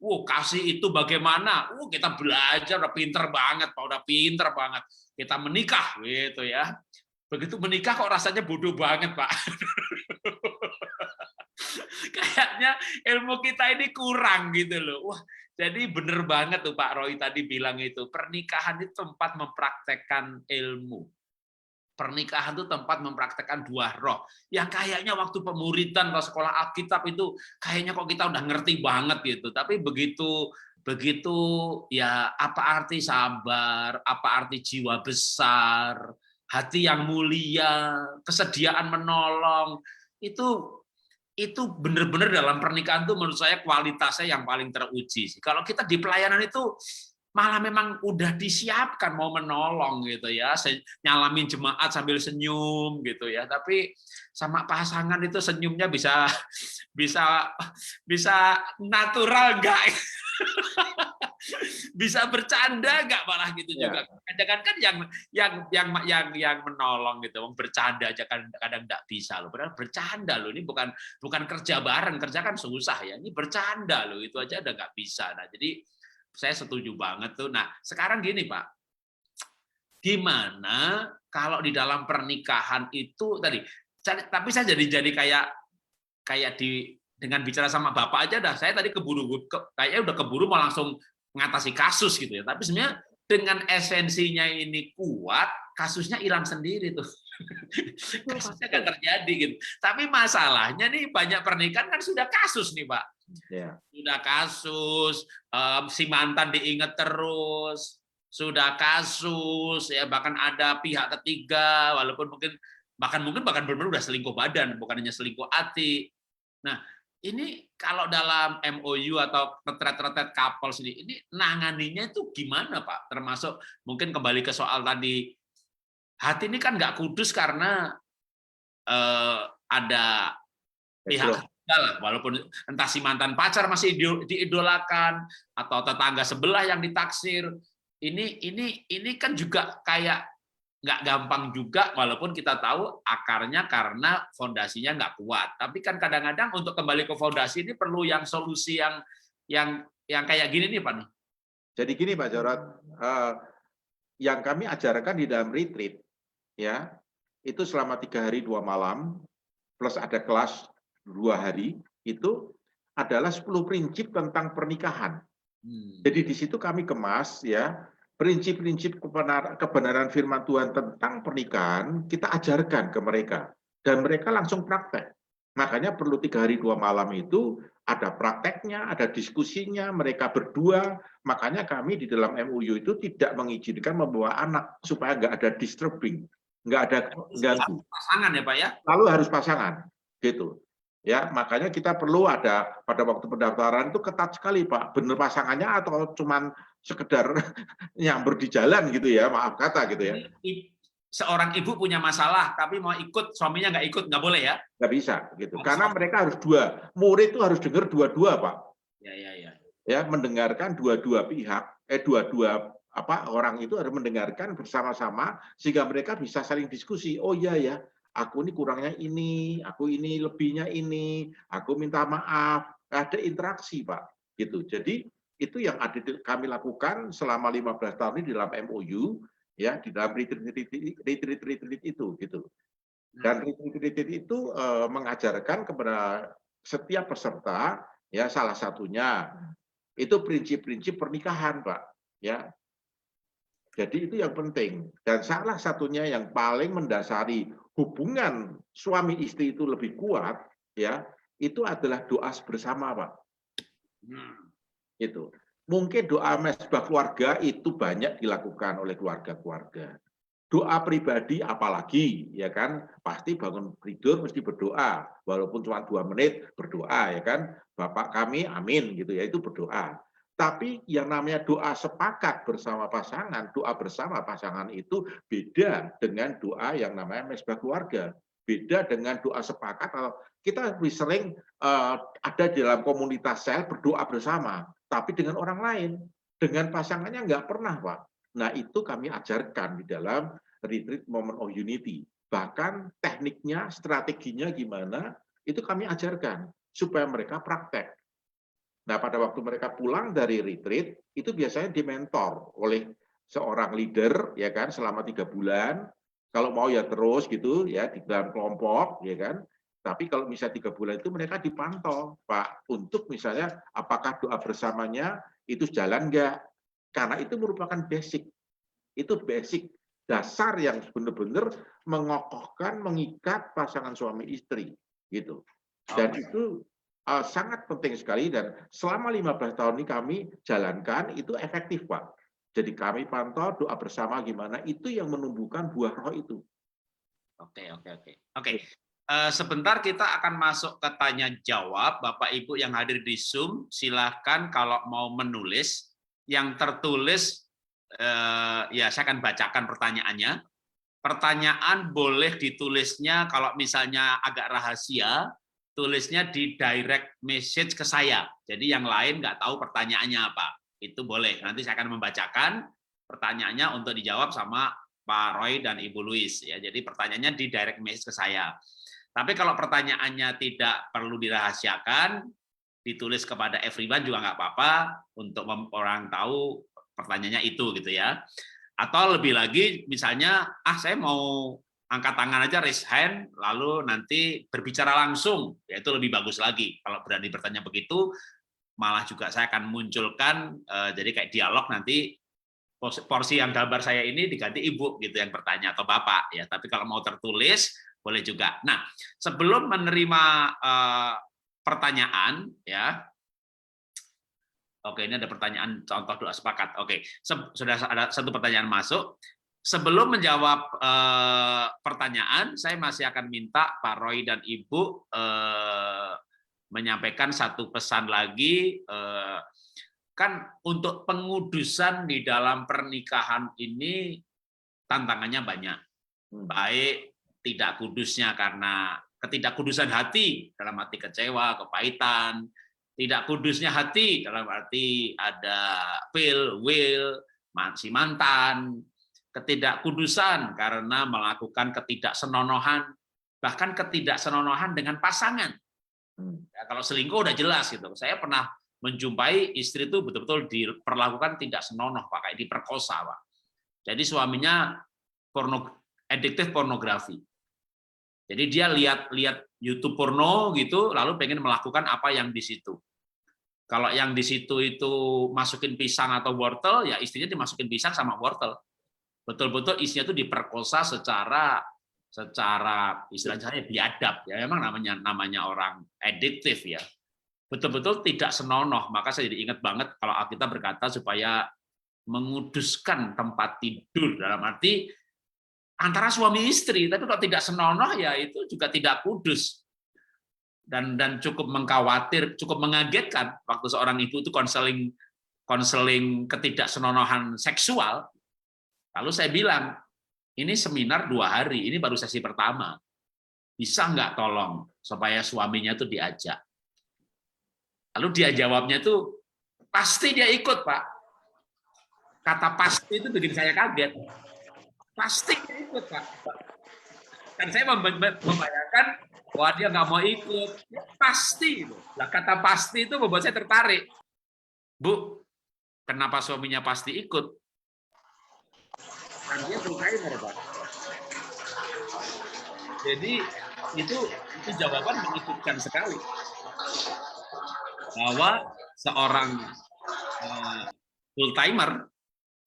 Kasih itu bagaimana? Kita belajar, udah pinter banget, Pak. Udah pinter banget. Kita menikah, gitu ya. Begitu menikah kok rasanya bodoh banget, Pak. Kayaknya ilmu kita ini kurang gitu loh. Wah, jadi bener banget tuh Pak Roy tadi bilang itu, pernikahan itu tempat mempraktekkan ilmu. Pernikahan itu tempat mempraktekkan buah roh. Yang kayaknya waktu pemuridan atau sekolah Alkitab itu kayaknya kok kita udah ngerti banget gitu. Tapi begitu ya apa arti sabar, apa arti jiwa besar, hati yang mulia, kesediaan menolong, itu benar-benar dalam pernikahan itu menurut saya kualitasnya yang paling teruji. Kalau kita di pelayanan itu malah memang udah disiapkan mau menolong gitu ya, nyalamin jemaat sambil senyum gitu ya. Tapi sama pasangan itu senyumnya bisa natural enggak? Bisa bercanda nggak malah gitu juga. Kadang kan yang menolong gitu, bercanda aja kadang nggak bisa loh. Padahal bercanda loh, ini bukan kerja bareng, kerja kan susah ya. Ini bercanda loh, itu aja udah nggak bisa. Nah jadi saya setuju banget tuh. Nah sekarang gini Pak, gimana kalau di dalam pernikahan itu tadi? Tapi saya jadi kayak dengan bicara sama Bapak aja dah, saya tadi kayaknya udah keburu mau langsung mengatasi kasus gitu ya. Tapi sebenarnya dengan esensinya ini kuat, kasusnya hilang sendiri tuh. Kasusnya nggak terjadi gitu. Tapi masalahnya nih banyak pernikahan kan sudah kasus nih Pak. Sudah kasus, si mantan diingat terus, sudah kasus ya, bahkan ada pihak ketiga, walaupun mungkin benar-benar udah selingkuh badan, bukan hanya selingkuh hati. Nah, ini kalau dalam MOU atau retret couple sendiri, ini nanganinya itu gimana Pak? Termasuk mungkin kembali ke soal tadi, hati ini kan nggak kudus karena ada pihak ketiga lah, walaupun entah si mantan pacar masih diidolakan atau tetangga sebelah yang ditaksir, ini kan juga kayak nggak gampang juga, walaupun kita tahu akarnya karena fondasinya nggak kuat. Tapi kan kadang-kadang untuk kembali ke fondasi ini perlu yang solusi yang kayak gini nih Pak. Jadi gini Pak Jarod, yang kami ajarkan di dalam retreat ya, itu selama 3 hari 2 malam plus ada kelas 2 hari, itu adalah 10 prinsip tentang pernikahan. Jadi di situ kami kemas ya, prinsip-prinsip kebenaran firman Tuhan tentang pernikahan kita ajarkan ke mereka dan mereka langsung praktek. Makanya perlu 3 hari 2 malam itu ada prakteknya, ada diskusinya, mereka berdua. Makanya kami di dalam MOU itu tidak mengizinkan membawa anak supaya nggak ada disturbing, nggak ada ganggu. Pasangan ya Pak ya? Lalu harus pasangan. gitu. Ya, makanya kita perlu ada pada waktu pendaftaran itu ketat sekali, Pak. Bener pasangannya atau cuman sekedar nyamber di jalan gitu ya, maaf kata gitu ya. Seorang ibu punya masalah, tapi mau ikut, suaminya nggak boleh ya? Nggak bisa gitu. Harus Karena mereka harus dua. Murid itu harus dengar dua-dua, Pak. Ya. Ya, mendengarkan dua-dua pihak, dua-dua orang itu harus mendengarkan bersama-sama sehingga mereka bisa saling diskusi. Oh iya ya, aku ini kurangnya ini, aku ini lebihnya ini, aku minta maaf. Ada interaksi, Pak. Gitu. Jadi itu yang kami lakukan selama 15 tahun ini di dalam MOU, ya, di dalam retreat itu, gitu. Dan retreat itu mengajarkan kepada setiap peserta, ya, salah satunya itu prinsip-prinsip pernikahan, Pak. Ya, jadi itu yang penting. Dan salah satunya yang paling mendasari hubungan suami istri itu lebih kuat, ya, itu adalah doa bersama, Pak. Itu. Mungkin doa mesbah keluarga itu banyak dilakukan oleh keluarga-keluarga. Doa pribadi apalagi, ya kan, pasti bangun tidur mesti berdoa, walaupun cuma 2 menit berdoa, ya kan, Bapak kami amin gitu ya, itu berdoa. Tapi yang namanya doa sepakat bersama pasangan, doa bersama pasangan itu beda dengan doa yang namanya mesbah keluarga, beda dengan doa sepakat. Kalau kita lebih sering ada di dalam komunitas sel berdoa bersama, tapi dengan orang lain, dengan pasangannya nggak pernah, Pak. Nah, itu kami ajarkan di dalam Retreat Moment of Unity. Bahkan tekniknya, strateginya gimana, itu kami ajarkan supaya mereka praktek. Nah, pada waktu mereka pulang dari retreat, itu biasanya dimentor oleh seorang leader, ya kan, selama 3 bulan. Kalau mau ya terus gitu, ya, di dalam kelompok, ya kan. Tapi kalau misalnya 3 bulan itu mereka dipantau, Pak, untuk misalnya apakah doa bersamanya itu jalan enggak. Karena itu merupakan basic. Itu basic dasar yang benar-benar mengokohkan, mengikat pasangan suami istri, gitu. Dan itu sangat penting sekali dan selama 15 tahun ini kami jalankan itu efektif, Pak. Jadi kami pantau doa bersama gimana, itu yang menumbuhkan buah roh itu. Oke. Sebentar kita akan masuk ke tanya jawab. Bapak Ibu yang hadir di Zoom, silakan kalau mau menulis. Yang tertulis, ya saya akan bacakan pertanyaannya. Pertanyaan boleh ditulisnya kalau misalnya agak rahasia, tulisnya di direct message ke saya. Jadi yang lain nggak tahu pertanyaannya apa. Itu boleh. Nanti saya akan membacakan pertanyaannya untuk dijawab sama Pak Roy dan Ibu Louis. Ya, jadi pertanyaannya di direct message ke saya. Tapi kalau pertanyaannya tidak perlu dirahasiakan, ditulis kepada everyone juga nggak apa-apa untuk orang tahu pertanyaannya itu gitu ya. Atau lebih lagi misalnya, saya mau angkat tangan aja, raise hand, lalu nanti berbicara langsung, ya itu lebih bagus lagi. Kalau berani bertanya begitu, malah juga saya akan munculkan, jadi kayak dialog nanti, porsi yang gambar saya ini diganti Ibu gitu yang bertanya, atau Bapak. Ya. Tapi kalau mau tertulis, boleh juga. Nah, sebelum menerima pertanyaan, ya. Oke, ini ada pertanyaan contoh doa sepakat. Oke, sudah ada satu pertanyaan masuk. Sebelum menjawab pertanyaan, saya masih akan minta Pak Roy dan Ibu menyampaikan satu pesan lagi. Kan untuk pengudusan di dalam pernikahan ini tantangannya banyak. Baik tidak kudusnya karena ketidakkudusan hati, dalam arti kecewa, kepahitan. Tidak kudusnya hati, dalam arti ada will, si mantan, ketidakkudusan karena melakukan ketidaksenonohan, bahkan ketidaksenonohan dengan pasangan. Ya, kalau selingkuh udah jelas gitu. Saya pernah menjumpai istri itu betul-betul diperlakukan tidak senonoh, Pak, kayak diperkosa, Pak. Jadi suaminya adiktif pornografi. Jadi dia lihat YouTube porno gitu, lalu pengen melakukan apa yang di situ. Kalau yang di situ itu masukin pisang atau wortel, ya istrinya dimasukin pisang sama wortel. Betul-betul istrinya itu diperkosa secara istilahnya biadab ya, memang namanya orang adiktif ya. Betul-betul tidak senonoh. Maka saya jadi ingat banget kalau Alkitab berkata supaya menguduskan tempat tidur, dalam arti antara suami istri, tapi kalau tidak senonoh ya itu juga tidak kudus. dan cukup cukup mengagetkan waktu seorang ibu itu konseling ketidaksenonohan seksual. Lalu saya bilang, ini seminar 2 hari, ini baru sesi pertama. Bisa nggak tolong supaya suaminya itu diajak? Lalu dia jawabnya itu, pasti dia ikut, Pak. Kata pasti itu bikin saya kaget. Pasti dia ikut, Pak. Dan saya membayangkan, wah dia nggak mau ikut. Ya, pasti. Nah, kata pasti itu membuat saya tertarik. Bu, kenapa suaminya pasti ikut? Kan dia full-timer, Pak. Jadi itu jawaban mengejutkan sekali. Bahwa seorang full-timer,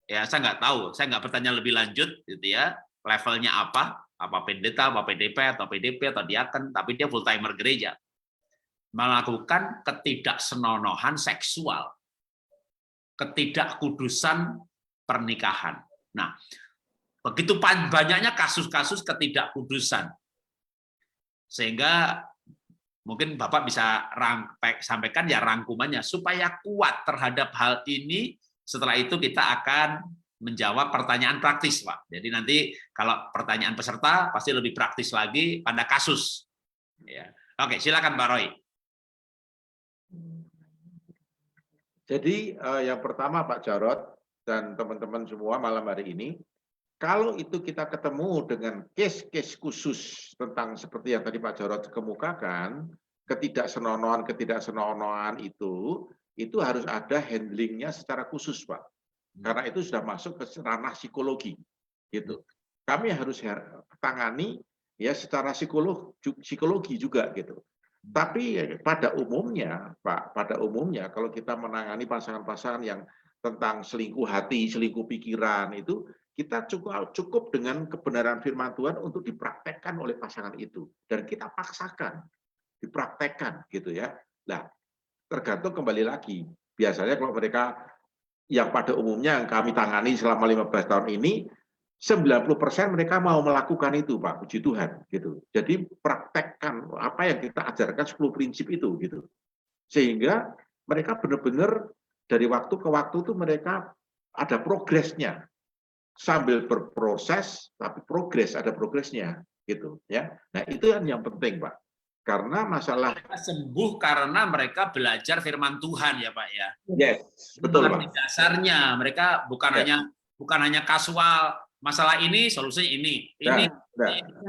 ya saya nggak tahu, saya nggak bertanya lebih lanjut, gitu ya, levelnya apa pendeta, apa PDP, atau PDP, atau diaken, tapi dia full-timer gereja. Melakukan ketidaksenonohan seksual, ketidakkudusan pernikahan. Nah, begitu banyaknya kasus-kasus ketidakkudusan, sehingga mungkin Bapak bisa sampaikan ya rangkumannya supaya kuat terhadap hal ini. Setelah itu kita akan menjawab pertanyaan praktis, Pak. Jadi nanti kalau pertanyaan peserta pasti lebih praktis lagi pada kasus. Ya. Oke, silakan Pak Roy. Jadi yang pertama Pak Jarod dan teman-teman semua malam hari ini, kalau itu kita ketemu dengan case-case khusus tentang seperti yang tadi Pak Jarod kemukakan, ketidaksenonohan itu harus ada handlingnya secara khusus, Pak. Karena itu sudah masuk ke ranah psikologi, gitu. Kami harus tangani ya secara psikologi juga, gitu. Tapi pada umumnya, Pak, kalau kita menangani pasangan-pasangan yang tentang selingkuh hati, selingkuh pikiran itu, kita cukup dengan kebenaran firman Tuhan untuk dipraktekkan oleh pasangan itu, dan kita paksakan dipraktekkan, gitu ya. Nah, tergantung kembali lagi. Biasanya kalau mereka yang pada umumnya yang kami tangani selama 15 tahun ini, 90% mereka mau melakukan itu, Pak, puji Tuhan, gitu. Jadi praktekkan apa yang kita ajarkan 10 prinsip itu, gitu. Sehingga mereka benar-benar dari waktu ke waktu itu mereka ada progresnya. Sambil berproses, tapi ada progresnya, gitu ya. Nah, itu yang penting, Pak. Karena masalah sembuh karena mereka belajar firman Tuhan ya Pak ya. Yes, betul Pak. Dasarnya mereka bukan hanya kasual, masalah ini solusinya ini.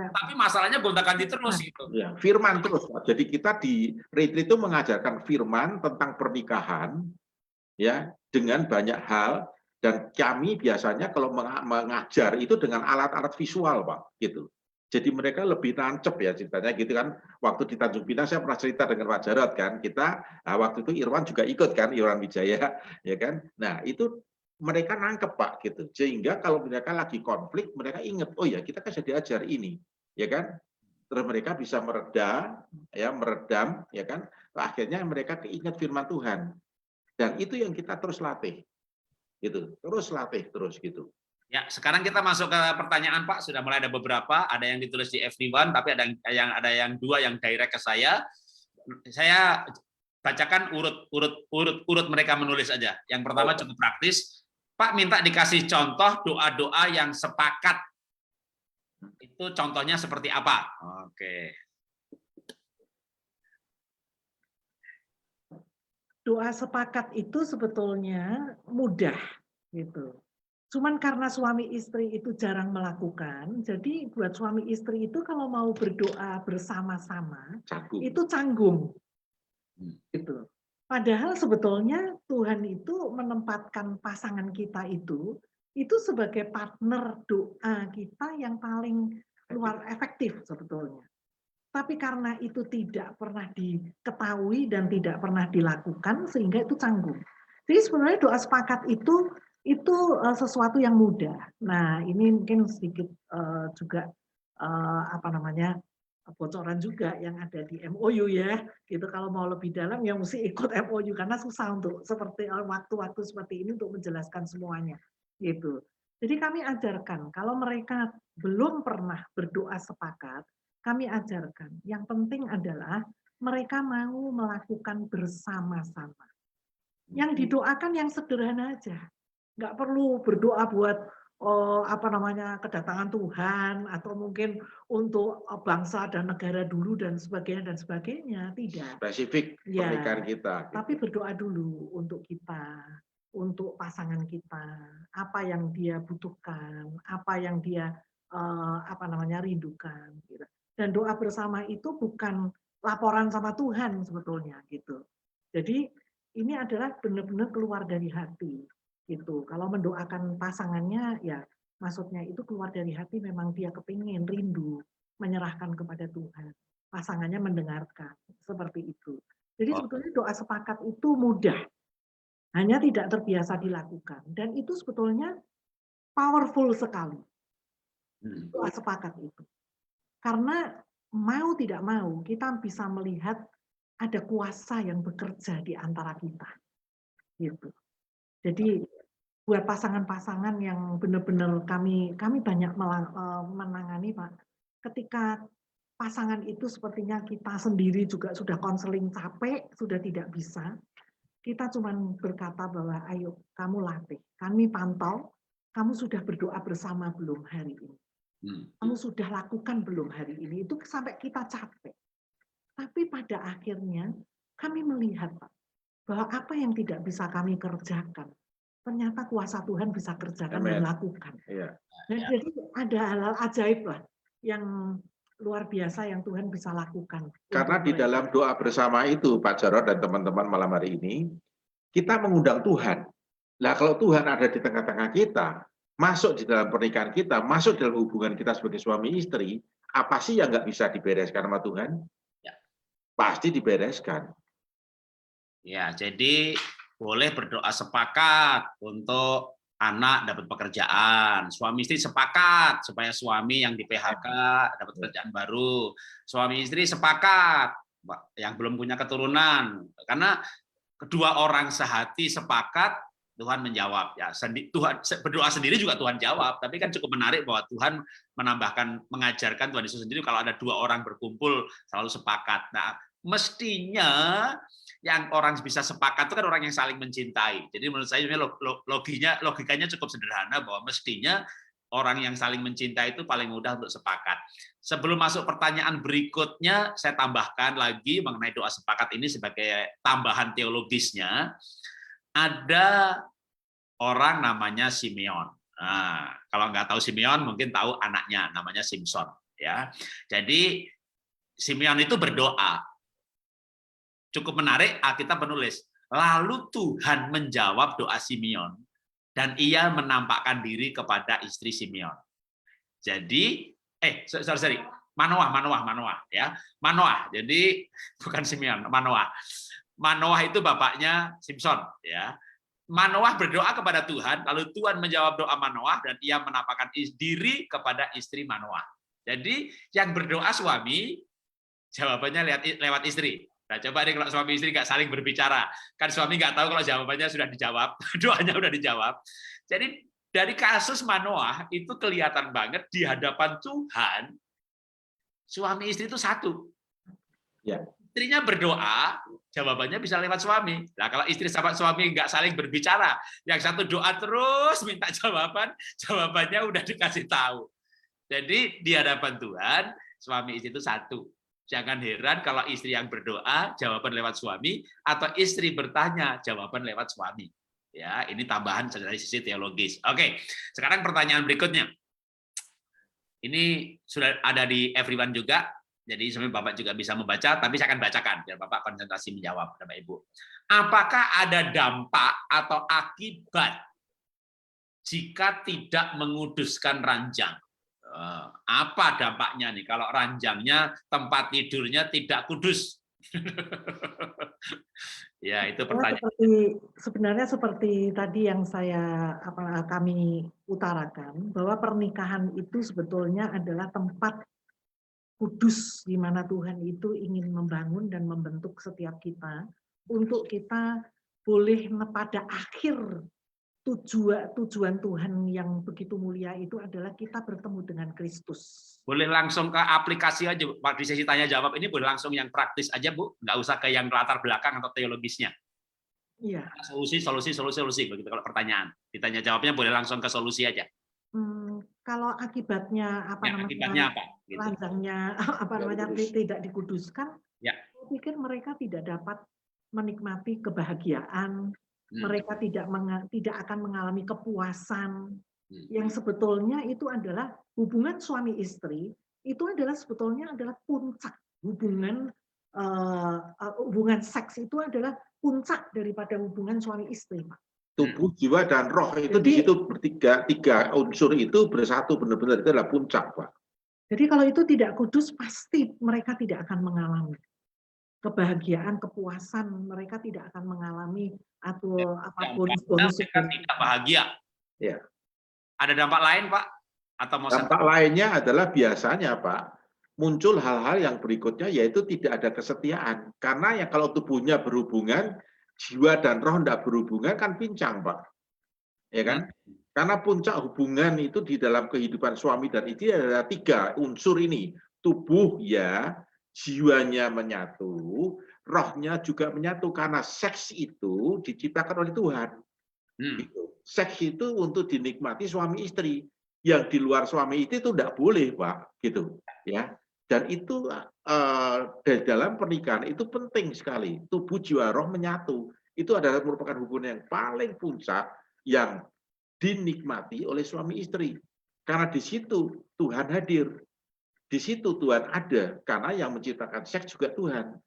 Tapi masalahnya gonta-ganti terus gitu. Ya, firman terus Pak. Jadi kita di retreat itu mengajarkan firman tentang pernikahan ya dengan banyak hal, dan kami biasanya kalau mengajar itu dengan alat-alat visual Pak, gitu. Jadi mereka lebih nancep ya ceritanya gitu kan. Waktu di Tanjung Pinang saya pernah cerita dengan Pak Jarod kan, kita waktu itu Irwan juga ikut kan, Irwan Wijaya ya kan. Nah itu mereka nangkep Pak gitu, sehingga kalau mereka lagi konflik mereka ingat, oh ya kita kan sudah diajar ini ya kan. Terus mereka bisa meredam ya kan. Akhirnya mereka keinget firman Tuhan, dan itu yang kita terus latih gitu, terus gitu. Ya, sekarang kita masuk ke pertanyaan Pak. Sudah mulai ada beberapa, ada yang ditulis di FD1, tapi ada yang 2 yang direct ke saya. Saya bacakan urut mereka menulis aja. Yang pertama cukup praktis. Pak minta dikasih contoh doa-doa yang sepakat. Itu contohnya seperti apa? Oke. Doa sepakat itu sebetulnya mudah gitu. Cuman karena suami istri itu jarang melakukan, jadi buat suami istri itu kalau mau berdoa bersama-sama itu canggung. Gitu. Padahal sebetulnya Tuhan itu menempatkan pasangan kita itu sebagai partner doa kita yang paling luar efektif sebetulnya. Tapi karena itu tidak pernah diketahui dan tidak pernah dilakukan sehingga itu canggung. Jadi sebenarnya doa sepakat itu sesuatu yang mudah. Nah, ini mungkin sedikit juga bocoran juga yang ada di MOU ya. Gitu, kalau mau lebih dalam ya mesti ikut MOU karena susah untuk seperti waktu-waktu seperti ini untuk menjelaskan semuanya. Gitu. Jadi kami ajarkan kalau mereka belum pernah berdoa sepakat, kami ajarkan. Yang penting adalah mereka mau melakukan bersama-sama. Yang didoakan yang sederhana aja, nggak perlu berdoa buat kedatangan Tuhan atau mungkin untuk bangsa dan negara dulu dan sebagainya, tidak. Spesifik Ya, pernikahan kita. tapi berdoa dulu untuk kita, untuk pasangan kita, apa yang dia butuhkan, apa yang dia rindukan. Gitu. Dan doa bersama itu bukan laporan sama Tuhan sebetulnya gitu. Jadi ini adalah benar-benar keluar dari hati. Gitu. Kalau mendoakan pasangannya, ya maksudnya itu keluar dari hati, memang dia kepingin, rindu, menyerahkan kepada Tuhan. Pasangannya mendengarkan, seperti itu. Jadi sebetulnya doa sepakat itu mudah, hanya tidak terbiasa dilakukan. Dan itu sebetulnya powerful sekali, doa sepakat itu. Karena mau tidak mau, kita bisa melihat ada kuasa yang bekerja di antara kita. Gitu. Jadi buat pasangan-pasangan yang benar-benar kami banyak menangani, Pak. Ketika pasangan itu sepertinya kita sendiri juga sudah konseling capek, sudah tidak bisa, kita cuma berkata bahwa ayo kamu latih, kami pantau, kamu sudah berdoa bersama belum hari ini? Kamu sudah lakukan belum hari ini? Itu sampai kita capek. Tapi pada akhirnya kami melihat, Pak, bahwa apa yang tidak bisa kami kerjakan, ternyata kuasa Tuhan bisa kerjakan dan lakukan. Iya. Jadi ada hal-hal ajaib lah yang luar biasa yang Tuhan bisa lakukan. Karena di dalam doa bersama itu, Pak Jarod dan teman-teman malam hari ini, kita mengundang Tuhan. Nah, kalau Tuhan ada di tengah-tengah kita, masuk di dalam pernikahan kita, masuk dalam hubungan kita sebagai suami istri, apa sih yang nggak bisa dibereskan sama Tuhan? Ya. Pasti dibereskan. Ya, jadi boleh berdoa sepakat untuk anak dapat pekerjaan, suami istri sepakat supaya suami yang di PHK dapat pekerjaan baru, suami istri sepakat yang belum punya keturunan, karena kedua orang sehati sepakat, Tuhan menjawab. Ya, Tuhan berdoa sendiri juga Tuhan jawab, tapi kan cukup menarik bahwa Tuhan mengajarkan Tuhan Yesus sendiri kalau ada dua orang berkumpul selalu sepakat. Nah, mestinya yang orang bisa sepakat itu kan orang yang saling mencintai. Jadi menurut saya logikanya cukup sederhana bahwa mestinya orang yang saling mencintai itu paling mudah untuk sepakat. Sebelum masuk pertanyaan berikutnya, saya tambahkan lagi mengenai doa sepakat ini sebagai tambahan teologisnya. Ada orang namanya Simeon. Nah, kalau nggak tahu Simeon, mungkin tahu anaknya namanya Simson. Ya, jadi Simeon itu berdoa. Cukup menarik, Alkitab menulis, lalu Tuhan menjawab doa Simeon dan ia menampakkan diri kepada istri Simeon. Jadi, Manoah, ya. Manoah. Jadi bukan Simeon, Manoah. Manoah itu bapaknya Simson, ya. Manoah berdoa kepada Tuhan, lalu Tuhan menjawab doa Manoah dan ia menampakkan diri kepada istri Manoah. Jadi yang berdoa suami, jawabannya lewat istri. Nah, coba deh kalau suami istri nggak saling berbicara, kan suami nggak tahu kalau jawabannya sudah dijawab, doanya sudah dijawab. Jadi dari kasus Manoah itu kelihatan banget di hadapan Tuhan, suami istri itu satu. Ya. Istrinya berdoa, jawabannya bisa lewat suami. Nah, kalau istri sama suami nggak saling berbicara, yang satu doa terus minta jawabannya udah dikasih tahu. Jadi di hadapan Tuhan, suami istri itu satu. Jangan heran kalau istri yang berdoa, jawaban lewat suami, atau istri bertanya, jawaban lewat suami. Ya, ini tambahan dari sisi teologis. Oke, sekarang pertanyaan berikutnya. Ini sudah ada di everyone juga, jadi sebenarnya Bapak juga bisa membaca, tapi saya akan bacakan biar Bapak konsentrasi menjawab, Bapak Ibu. Apakah ada dampak atau akibat jika tidak menguduskan ranjang? Apa dampaknya nih kalau ranjangnya, tempat tidurnya tidak kudus? Ya, itu pertanyaan. Sebenarnya seperti tadi yang kami utarakan, bahwa pernikahan itu sebetulnya adalah tempat kudus di mana Tuhan itu ingin membangun dan membentuk setiap kita untuk kita boleh pada akhir tujuan Tuhan yang begitu mulia itu adalah kita bertemu dengan Kristus. Boleh langsung ke aplikasi aja, Pak, di sesi tanya jawab ini boleh langsung yang praktis aja, Bu. Nggak usah ke yang latar belakang atau teologisnya. Iya. Solusi begitu kalau pertanyaan. Ditanya jawabnya boleh langsung ke solusi aja. Kalau akibatnya Akibatnya apa? Gitu. Langgangnya tidak dikuduskan, ya. Saya pikir mereka tidak dapat menikmati kebahagiaan, mereka tidak akan mengalami kepuasan. Yang sebetulnya itu adalah hubungan suami istri, itu adalah sebetulnya adalah puncak hubungan seks itu adalah puncak daripada hubungan suami istri, Pak. Tubuh, jiwa, dan roh itu di situ tiga unsur itu bersatu benar-benar, itu adalah puncak, Pak. Jadi kalau itu tidak kudus, pasti mereka tidak akan mengalami kebahagiaan, kepuasan. Mereka tidak akan mengalami atau apapun bonus. Mereka tidak bahagia. Ya. Ada dampak lain, Pak? Atau dampak lainnya adalah biasanya, Pak, muncul hal-hal yang berikutnya, yaitu tidak ada kesetiaan. Karena ya kalau tubuhnya berhubungan, jiwa dan roh tidak berhubungan, kan pincang, Pak. Ya kan? Karena puncak hubungan itu di dalam kehidupan suami dan istri adalah tiga unsur ini. Tubuh ya, jiwanya menyatu, rohnya juga menyatu. Karena seks itu diciptakan oleh Tuhan. Seks itu untuk dinikmati suami istri. Yang di luar suami istri itu tidak boleh, Pak. Gitu. Ya. Dan itu di dalam pernikahan itu penting sekali. Tubuh, jiwa, roh menyatu. Itu adalah merupakan hubungan yang paling puncak yang dinikmati oleh suami istri. Karena di situ Tuhan hadir. Di situ Tuhan ada. Karena yang menciptakan seks juga Tuhan.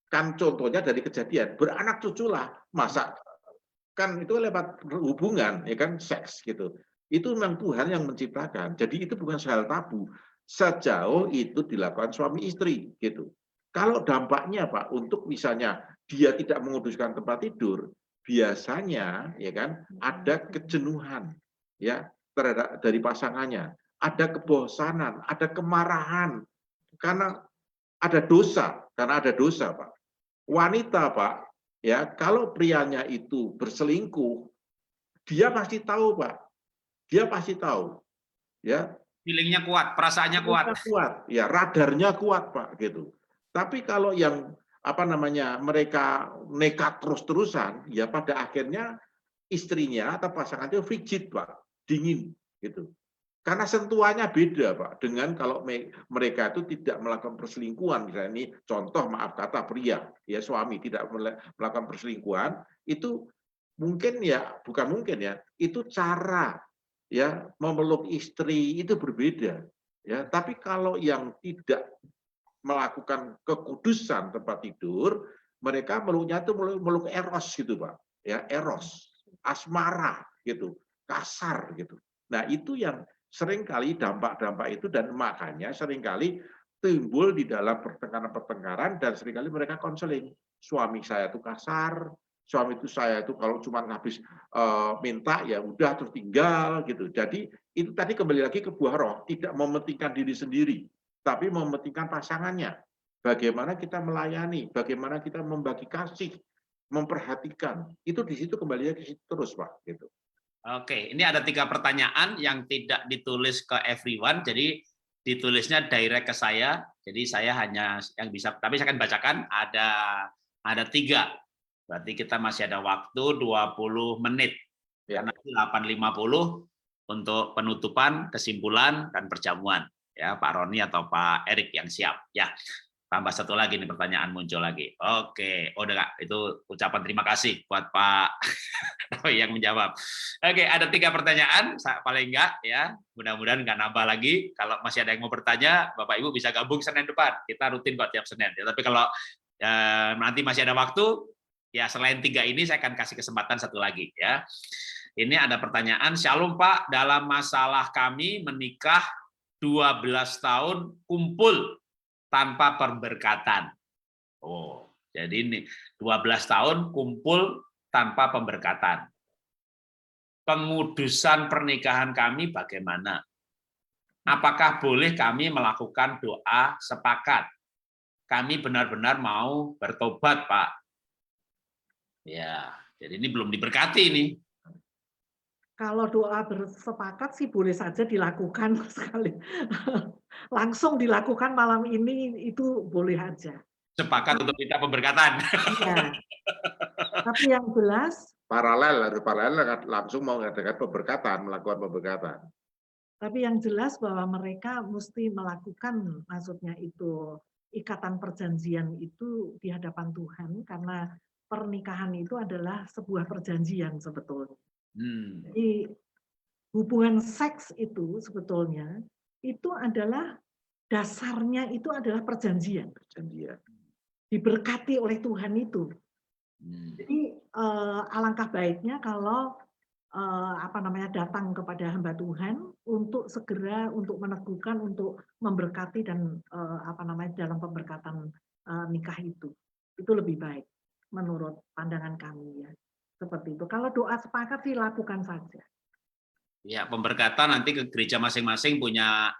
Kan contohnya dari kejadian. Beranak cuculah. Masa kan itu lewat hubungan, ya kan, seks gitu. Itu memang Tuhan yang menciptakan. Jadi itu bukan hal tabu. Sejauh itu dilakukan suami istri gitu. Kalau dampaknya, Pak, untuk misalnya dia tidak menguduskan tempat tidur, biasanya ya kan ada kejenuhan ya terhadap dari pasangannya, ada kebosanan, ada kemarahan karena ada dosa, Pak. Wanita, Pak, ya kalau prianya itu berselingkuh, dia pasti tahu, Pak. Dia pasti tahu. Ya. Feelingnya kuat, perasaannya kuat. Ya, radarnya kuat, Pak, gitu. Tapi kalau yang mereka nekat terus-terusan, ya pada akhirnya istrinya atau pasangannya frigid, Pak, dingin gitu. Karena sentuhannya beda, Pak, dengan kalau mereka itu tidak melakukan perselingkuhan. Misalnya ini contoh, maaf kata, pria, ya suami tidak melakukan perselingkuhan, itu mungkin ya, bukan mungkin ya, itu cara ya memeluk istri itu berbeda. Ya, tapi kalau yang tidak melakukan kekudusan tempat tidur, mereka meluknya itu meluk eros gitu, Pak. Ya, eros, asmara gitu, kasar gitu. Nah, itu yang seringkali dampak-dampak itu, dan makanya seringkali timbul di dalam pertengkaran-pertengkaran, dan seringkali mereka konseling. Suami saya itu kasar, suami itu saya itu kalau cuma habis minta ya udah terus tinggal gitu. Jadi itu tadi kembali lagi ke buah roh, tidak mementingkan diri sendiri, tapi mementingkan pasangannya. Bagaimana kita melayani, bagaimana kita membagi kasih, memperhatikan. Itu di situ kembali lagi terus, Pak. Gitu. Oke, ini ada 3 pertanyaan yang tidak ditulis ke everyone, jadi ditulisnya direct ke saya. Jadi saya hanya yang bisa, tapi saya akan bacakan. Ada 3. Berarti kita masih ada waktu 20 menit. Ya. Karena 8.50 untuk penutupan, kesimpulan, dan perjamuan. Ya, Pak Roni atau Pak Erik yang siap. Ya, tambah 1 lagi nih pertanyaan muncul lagi. Oke, udah Kak, itu ucapan terima kasih buat Pak Roy yang menjawab. Oke, ada 3 pertanyaan, paling enggak ya. Mudah-mudahan nggak nambah lagi. Kalau masih ada yang mau bertanya, Bapak Ibu bisa gabung Senin depan. Kita rutin kok tiap Senin. Ya, tapi kalau nanti masih ada waktu, ya selain 3 ini saya akan kasih kesempatan 1 lagi ya. Ini ada pertanyaan, Shalom Pak, dalam masalah kami menikah 12 tahun kumpul tanpa pemberkatan. Oh, jadi ini 12 tahun kumpul tanpa pemberkatan. Pengudusan pernikahan kami bagaimana? Apakah boleh kami melakukan doa sepakat? Kami benar-benar mau bertobat, Pak. Ya, jadi ini belum diberkati nih. Kalau doa bersepakat sih boleh saja dilakukan sekali. Langsung dilakukan malam ini itu boleh aja. Sepakat untuk minta pemberkatan. Iya. Tapi yang jelas Harus paralel langsung mau mengadakan pemberkatan, melakukan pemberkatan. Tapi yang jelas bahwa mereka mesti melakukan, maksudnya itu ikatan perjanjian itu di hadapan Tuhan, karena pernikahan itu adalah sebuah perjanjian sebetulnya. Jadi hubungan seks itu sebetulnya itu adalah dasarnya itu adalah perjanjian. Diberkati oleh Tuhan itu. Jadi alangkah baiknya kalau datang kepada hamba Tuhan untuk segera untuk meneguhkan, untuk memberkati dan dalam pemberkatan nikah itu lebih baik menurut pandangan kami ya, seperti itu. Kalau doa sepakat sih lakukan saja. Ya, pemberkatan nanti ke gereja masing-masing punya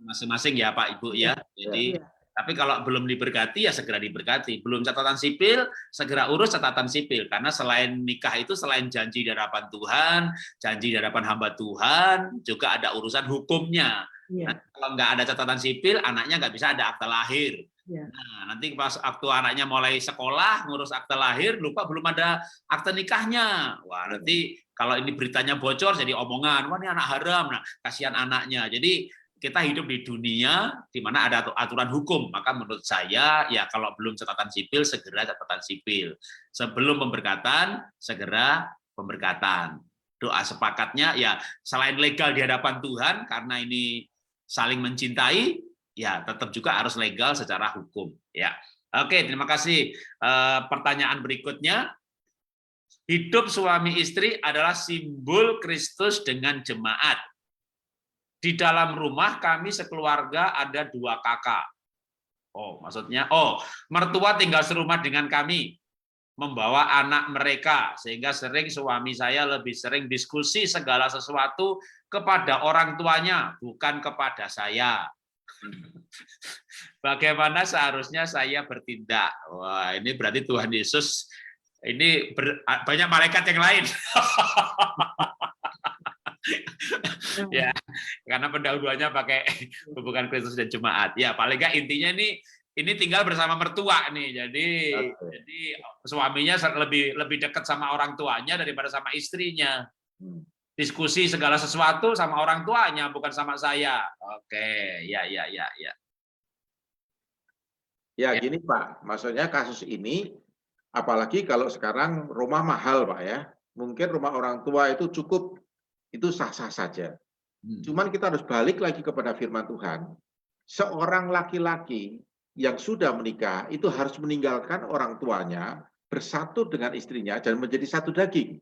masing-masing ya Pak Ibu ya. Jadi tapi kalau belum diberkati ya segera diberkati. Belum catatan sipil, segera urus catatan sipil. Karena selain nikah itu selain janji di hadapan Tuhan, janji di hadapan hamba Tuhan, juga ada urusan hukumnya. Nah, kalau nggak ada catatan sipil, anaknya nggak bisa ada akta lahir. Nah, nanti pas waktu anaknya mulai sekolah, ngurus akta lahir, lupa belum ada akta nikahnya. Wah, nanti kalau ini beritanya bocor jadi omongan, wah ini anak haram. Nah, kasihan anaknya. Jadi kita hidup di dunia di mana ada aturan hukum, maka menurut saya ya kalau belum catatan sipil segera catatan sipil. Sebelum pemberkatan segera pemberkatan. Doa sepakatnya ya selain legal di hadapan Tuhan karena ini saling mencintai, ya tetap juga harus legal secara hukum. Ya, oke, terima kasih. Pertanyaan berikutnya, hidup suami istri adalah simbol Kristus dengan jemaat. Di dalam rumah kami sekeluarga ada 2 kakak. Maksudnya, mertua tinggal serumah dengan kami, membawa anak mereka, sehingga sering suami saya lebih sering diskusi segala sesuatu kepada orang tuanya, bukan kepada saya. Bagaimana seharusnya saya bertindak? Wah, ini berarti Tuhan Yesus, ini banyak malaikat yang lain. Ya, karena pendahuluannya pakai hubungan Kristus dan jemaat. Ya, paling nggak intinya ini tinggal bersama mertua nih. Jadi suaminya lebih dekat sama orang tuanya daripada sama istrinya. Diskusi segala sesuatu sama orang tuanya, bukan sama saya. Oke, ya. Ya, gini Pak, maksudnya kasus ini, apalagi kalau sekarang rumah mahal Pak ya, mungkin rumah orang tua itu cukup, itu sah-sah saja. Cuman kita harus balik lagi kepada firman Tuhan. Seorang laki-laki yang sudah menikah itu harus meninggalkan orang tuanya, bersatu dengan istrinya dan menjadi satu daging.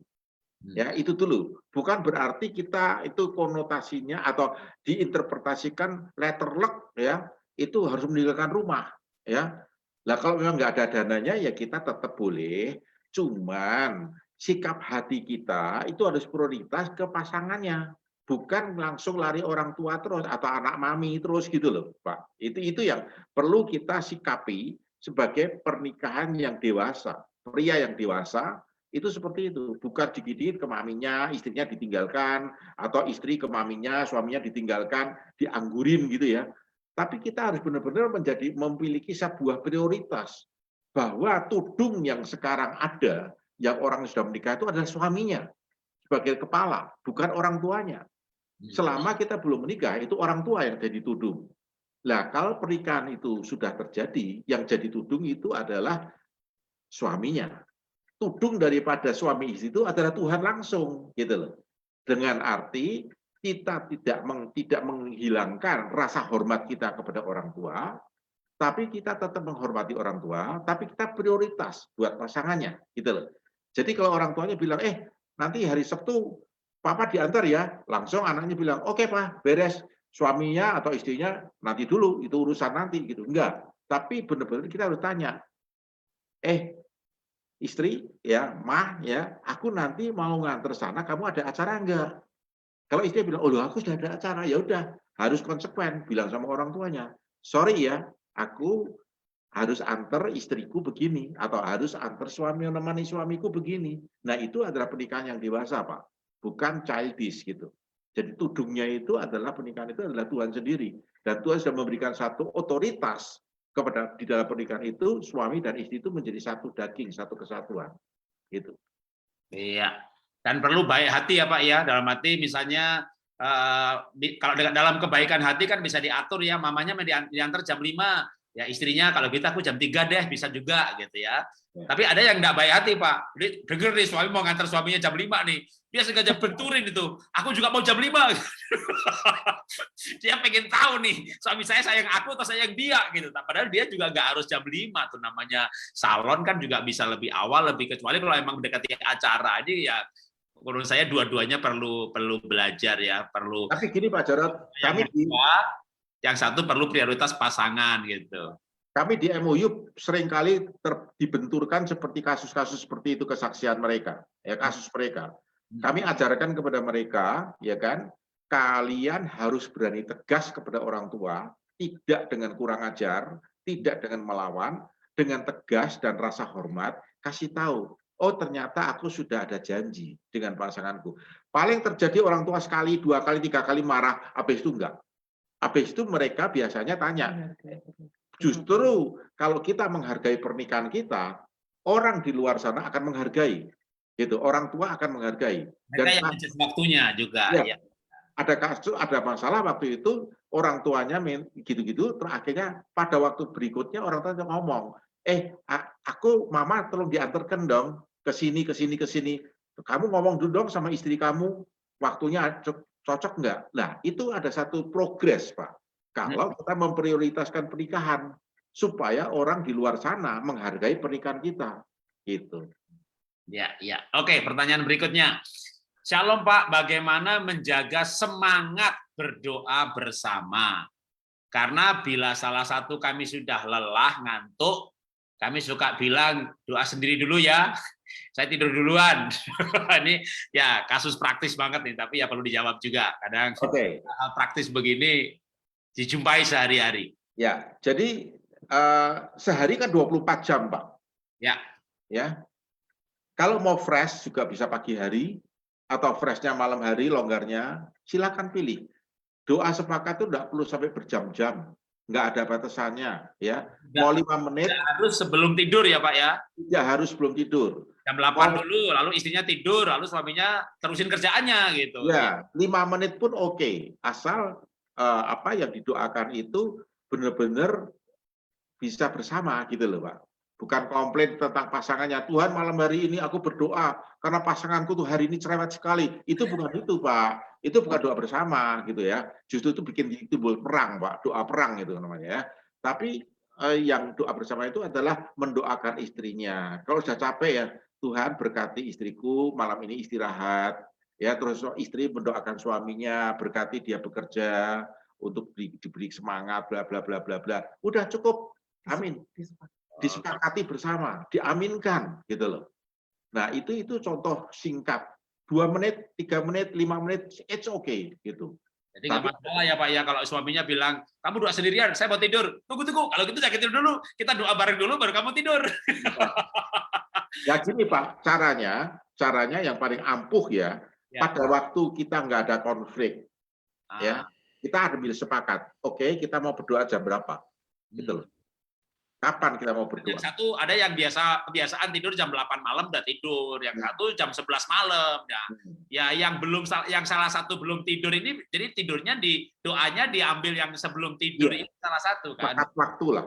Ya, itu dulu. Bukan berarti kita itu konotasinya atau diinterpretasikan letterlek ya, itu harus meninggalkan rumah ya. Lah kalau memang nggak ada dananya ya kita tetap boleh. Cuman sikap hati kita itu harus prioritas ke pasangannya. Bukan langsung lari orang tua terus atau anak mami terus gitu loh, Pak. Itu yang perlu kita sikapi sebagai pernikahan yang dewasa. Pria yang dewasa itu seperti itu, bukan dikit-dikit ke maminya, istrinya ditinggalkan, atau istri ke maminya, suaminya ditinggalkan, dianggurin gitu ya. Tapi kita harus benar-benar memiliki sebuah prioritas bahwa tudung yang sekarang ada, yang orang sudah menikah itu adalah suaminya sebagai kepala, bukan orang tuanya. Selama kita belum menikah, itu orang tua yang jadi tudung. Nah, kalau pernikahan itu sudah terjadi, yang jadi tudung itu adalah suaminya. Tudung daripada suami istri itu adalah Tuhan langsung, gitu loh. Dengan arti kita tidak menghilangkan rasa hormat kita kepada orang tua, tapi kita tetap menghormati orang tua, tapi kita prioritas buat pasangannya, gitu loh. Jadi kalau orang tuanya bilang, nanti hari Sabtu Papa diantar ya, langsung anaknya bilang, oke Pak, beres. Suaminya atau istrinya nanti dulu, itu urusan nanti gitu. Enggak, tapi benar-benar kita harus tanya, istri ya, Mah ya, aku nanti mau nganter sana, kamu ada acara enggak? Kalau istri bilang, aku sudah ada acara, ya udah, harus konsekuen bilang sama orang tuanya. Sorry ya, aku harus antar istriku begini atau harus antar suami menemani suamiku begini. Nah, itu adalah pernikahan yang dewasa, Pak. bukan childish gitu. Jadi tudungnya itu adalah pernikahan itu adalah Tuhan sendiri, dan Tuhan sudah memberikan satu otoritas kepada di dalam pernikahan itu suami dan istri itu menjadi satu daging, satu kesatuan. Gitu. Iya. Dan perlu baik hati ya Pak ya, dalam arti misalnya kalau dalam kebaikan hati kan bisa diatur ya, mamanya diantar jam 5, ya istrinya kalau gitu aku jam 3 deh, bisa juga gitu ya. Tapi ada yang enggak baik hati Pak, denger nih suami mau ngantar suaminya jam 5 nih, dia sengaja benturin itu, aku juga mau jam 5. Dia pengen tahu nih, suami saya sayang aku atau sayang dia gitu. Padahal dia juga nggak harus jam 5 tuh, namanya salon kan juga bisa lebih awal, lebih, kecuali kalau emang mendekati acara. Jadi ya menurut saya dua-duanya perlu belajar ya, perlu. Tapi gini Pak Jarod, yang satu perlu prioritas pasangan gitu. Kami di MOU seringkali dibenturkan seperti kasus-kasus seperti itu, kesaksian mereka, ya kasus mereka. Kami ajarkan kepada mereka, ya kan, kalian harus berani tegas kepada orang tua, tidak dengan kurang ajar, tidak dengan melawan, dengan tegas dan rasa hormat, kasih tahu, oh ternyata aku sudah ada janji dengan pasanganku. Paling terjadi orang tua sekali, 2 kali, 3 kali marah, habis itu enggak. Habis itu mereka biasanya tanya. Justru kalau kita menghargai pernikahan kita, orang di luar sana akan menghargai. Gitu, orang tua akan menghargai. Mereka yang menjadi waktunya juga. Ya. Ada kasus, ada masalah waktu itu, orang tuanya gitu-gitu, terus akhirnya pada waktu berikutnya orang tua ngomong, aku mama tolong diantarkan dong ke sini. Kamu ngomong dulu dong sama istri kamu, waktunya cocok nggak? Nah, itu ada satu progres, Pak. Kalau kita memprioritaskan pernikahan, supaya orang di luar sana menghargai pernikahan kita. Gitu. Ya. Oke, pertanyaan berikutnya. Shalom Pak, bagaimana menjaga semangat berdoa bersama? Karena bila salah satu kami sudah lelah, ngantuk, kami suka bilang doa sendiri dulu ya. Saya tidur duluan. Ini ya kasus praktis banget nih, tapi ya perlu dijawab juga. Kadang hal praktis begini dijumpai sehari-hari. Ya, jadi sehari kan 24 jam, Pak. Ya. Kalau mau fresh juga bisa pagi hari, atau freshnya malam hari, longgarnya, silakan pilih. Doa sepakat itu enggak perlu sampai berjam-jam, enggak ada batasannya, ya. Mau 5 menit. Tidak harus sebelum tidur ya Pak ya? Tidak harus sebelum tidur. Jam 8 dulu, lalu istrinya tidur, lalu suaminya terusin kerjaannya gitu. Ya, 5 menit pun oke, asal apa yang didoakan itu benar-benar bisa bersama gitu loh Pak. Bukan komplain tentang pasangannya, Tuhan malam hari ini aku berdoa karena pasanganku tuh hari ini cerewet sekali. Itu bukan itu Pak, itu bukan doa bersama gitu ya. Justru itu bikin timbul perang Pak, doa perang itu namanya ya. Tapi yang doa bersama itu adalah mendoakan istrinya. Kalau sudah capek ya, Tuhan berkati istriku malam ini istirahat. Ya, terus istri mendoakan suaminya, berkati dia bekerja untuk diberi semangat, bla bla bla bla bla. Udah cukup, amin. Disepakati bersama, diaminkan, gitu loh. Nah itu contoh singkat, 2 menit, 3 menit, 5 menit, it's okay, gitu. Jadi nggak masalah ya Pak ya kalau suaminya bilang kamu doa sendirian, saya mau tidur. Tunggu, kalau gitu saya tidur dulu, kita doa bareng dulu baru kamu tidur. Ya gini Pak, caranya yang paling ampuh ya. Pada waktu kita nggak ada konflik, ya kita ambil sepakat. Oke, kita mau berdoa jam berapa, gitu loh. Kapan kita mau berdoa? Yang satu ada yang kebiasaan tidur jam 8 malam udah tidur, yang satu jam 11 malam. Ya yang salah satu belum tidur ini, jadi tidurnya doanya diambil yang sebelum tidur ini salah satu kan.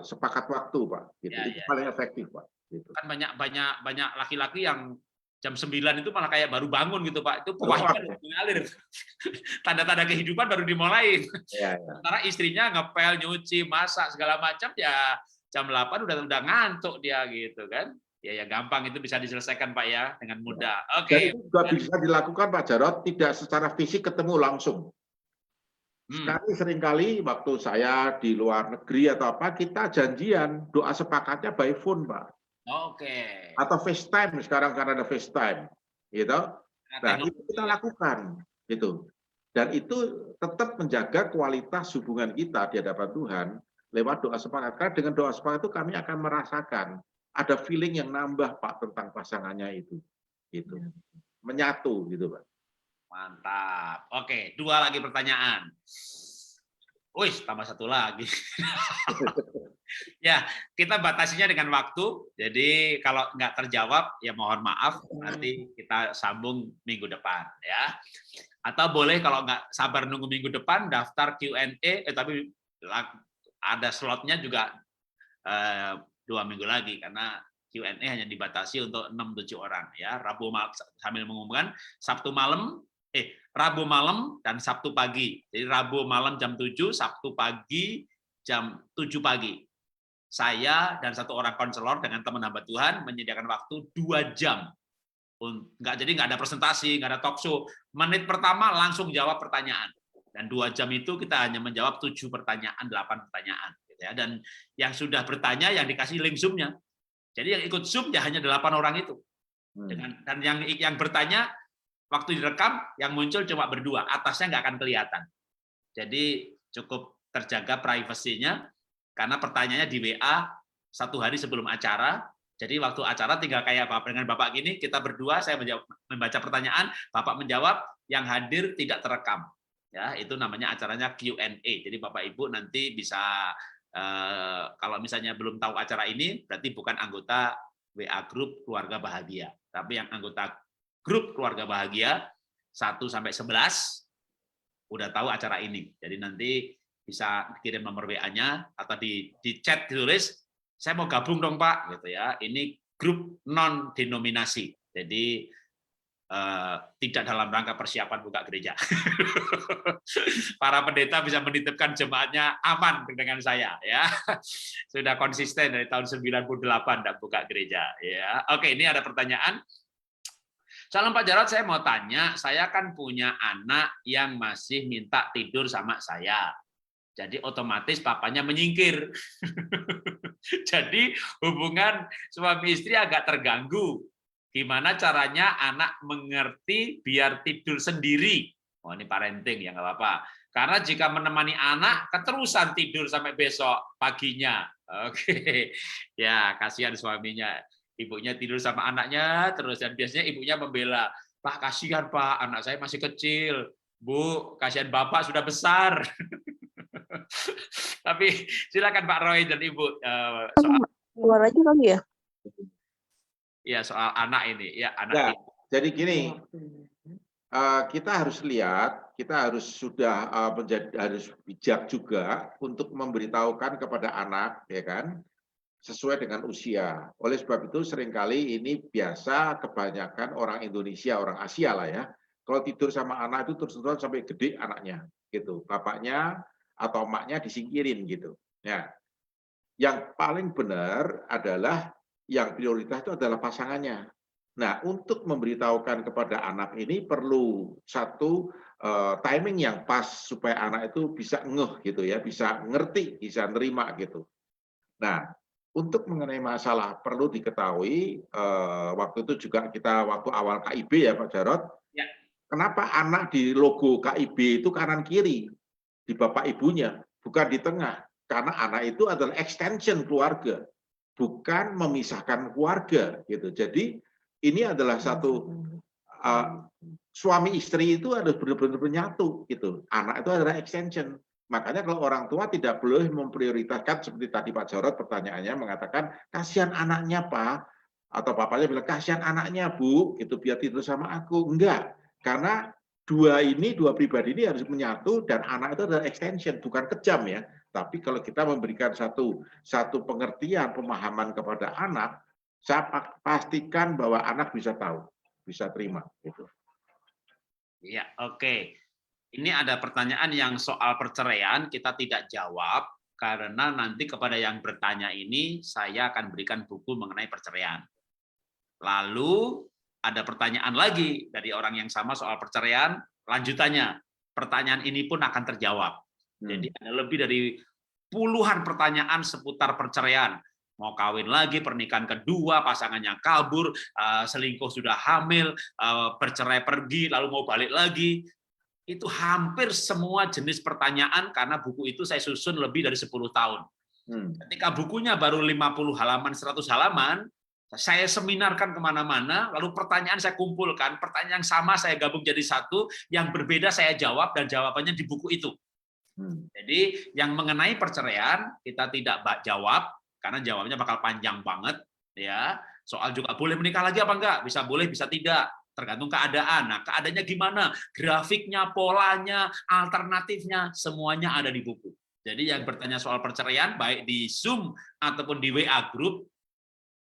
Sepakat waktu Pak. Gitu. Itu paling efektif Pak. Gitu. Kan banyak laki-laki yang jam 9 itu malah kayak baru bangun gitu Pak. Itu pewahyuan mengalir. Tanda-tanda kehidupan baru dimulai. Sementara istrinya ngepel, nyuci, masak segala macam ya jam 8 udah ngantuk dia gitu kan. Ya gampang, itu bisa diselesaikan Pak ya dengan mudah. Oke. Dan itu juga bisa dilakukan Pak Jarod, tidak secara fisik ketemu langsung. Seringkali waktu saya di luar negeri atau apa, kita janjian doa sepakatnya by phone Pak. Atau FaceTime sekarang karena ada FaceTime, gitu. Nah itu kita lakukan, gitu. Dan itu tetap menjaga kualitas hubungan kita di hadapan Tuhan lewat doa sepakat. Karena dengan doa sepakat itu kami akan merasakan ada feeling yang nambah Pak tentang pasangannya itu, gitu. Menyatu, gitu Pak. Mantap. Oke, 2 lagi pertanyaan. Wih, tambah 1 lagi. Ya, kita batasinya dengan waktu. Jadi kalau nggak terjawab, ya mohon maaf. Nanti kita sambung minggu depan, ya. Atau boleh kalau nggak sabar nunggu minggu depan, daftar Q&A. Tapi ada slotnya juga 2 minggu lagi karena Q&A hanya dibatasi untuk 6-7 orang, ya. Rabu malam sambil mengumumkan Rabu malam dan Sabtu pagi. Jadi Rabu malam jam 7, Sabtu pagi jam 7 pagi. Saya dan 1 orang konselor dengan teman hamba Tuhan menyediakan waktu 2 jam. Jadi nggak ada presentasi, nggak ada talk show. Menit pertama langsung jawab pertanyaan. Dan 2 jam itu kita hanya menjawab 7 pertanyaan, 8 pertanyaan. Gitu ya. Dan yang sudah bertanya yang dikasih link Zoom-nya. Jadi yang ikut Zoom ya hanya 8 orang itu. Dan yang bertanya waktu direkam yang muncul cuma berdua, atasnya nggak akan kelihatan. Jadi cukup terjaga privasinya karena pertanyaannya di WA 1 hari sebelum acara. Jadi waktu acara tinggal kayak dengan Bapak gini, kita berdua, saya membaca pertanyaan, Bapak menjawab, yang hadir tidak terekam. Ya, itu namanya acaranya Q&A. Jadi Bapak Ibu nanti bisa kalau misalnya belum tahu acara ini, berarti bukan anggota WA grup Keluarga Bahagia, tapi yang anggota grup Keluarga Bahagia 1 sampai 11 udah tahu acara ini. Jadi nanti bisa kirim nomor WA-nya atau di chat ditulis, saya mau gabung dong Pak, gitu ya. Ini grup non denominasi. Jadi tidak dalam rangka persiapan buka gereja. Para pendeta bisa menitipkan jemaatnya aman dengan saya, ya. Sudah konsisten dari tahun 98 dan buka gereja, ya. Oke, ini ada pertanyaan. Salam Pak Jarod, saya mau tanya, saya kan punya anak yang masih minta tidur sama saya. Jadi otomatis papanya menyingkir. Jadi hubungan suami istri agak terganggu. Gimana caranya anak mengerti biar tidur sendiri? Oh, ini parenting ya nggak apa-apa. Karena jika menemani anak, keterusan tidur sampai besok paginya. Oke, ya kasihan suaminya. Ibunya tidur sama anaknya terus, dan biasanya ibunya membela, Pak kasihan Pak, anak saya masih kecil. Bu, kasihan Bapak sudah besar. Tapi silakan Pak Roy dan Ibu soal Keluar aja kali ya. Ya soal anak ini, ya anak. Ya, ini. jadi gini, kita harus lihat, kita harus harus bijak juga untuk memberitahukan kepada anak, ya kan, sesuai dengan usia. Oleh sebab itu seringkali ini biasa kebanyakan orang Indonesia, orang Asia lah ya, kalau tidur sama anak itu terus-terusan sampai gede anaknya, gitu. Bapaknya atau emaknya disingkirin gitu. Ya, yang paling benar adalah yang prioritas itu adalah pasangannya. Nah, untuk memberitahukan kepada anak ini perlu satu timing yang pas supaya anak itu bisa ngeh gitu ya, bisa ngerti, bisa nerima gitu. Nah, untuk mengenai masalah perlu diketahui, waktu itu juga kita waktu awal KIB ya Pak Jarod, Ya. Kenapa anak di logo KIB itu kanan kiri di bapak ibunya, bukan di tengah? Karena anak itu adalah extension keluarga, bukan memisahkan keluarga gitu. Jadi ini adalah satu suami istri itu harus benar-benar menyatu gitu. Anak itu adalah extension. Makanya kalau orang tua tidak boleh memprioritaskan seperti tadi Pak Jarod pertanyaannya mengatakan kasihan anaknya Pak, atau bapaknya bilang kasihan anaknya Bu, gitu biar tidur sama aku. Enggak, karena dua pribadi ini harus menyatu dan anak itu adalah extension, bukan kejam ya. Tapi kalau kita memberikan satu pengertian, pemahaman kepada anak, saya pastikan bahwa anak bisa tahu, bisa terima gitu. Iya, oke. Ini ada pertanyaan yang soal perceraian, kita tidak jawab, karena nanti kepada yang bertanya ini, saya akan berikan buku mengenai perceraian. Lalu, ada pertanyaan lagi dari orang yang sama soal perceraian, lanjutannya, pertanyaan ini pun akan terjawab. Jadi ada lebih dari puluhan pertanyaan seputar perceraian. Mau kawin lagi, pernikahan kedua, pasangannya kabur, selingkuh sudah hamil, bercerai pergi, lalu mau balik lagi. Itu hampir semua jenis pertanyaan karena buku itu saya susun lebih dari 10 tahun. Ketika bukunya baru 50 halaman, 100 halaman, Saya seminarkan kemana-mana, lalu pertanyaan saya kumpulkan, pertanyaan yang sama saya gabung jadi satu, yang berbeda saya jawab, dan jawabannya di buku itu. Jadi yang mengenai perceraian kita tidak jawab, karena jawabnya bakal panjang banget. Ya, soal juga boleh menikah lagi apa enggak? Bisa boleh, bisa tidak. Tergantung keadaan. Nah, keadaannya gimana? Grafiknya, polanya, alternatifnya, semuanya ada di buku. Jadi yang bertanya soal perceraian, baik di Zoom ataupun di WA Group,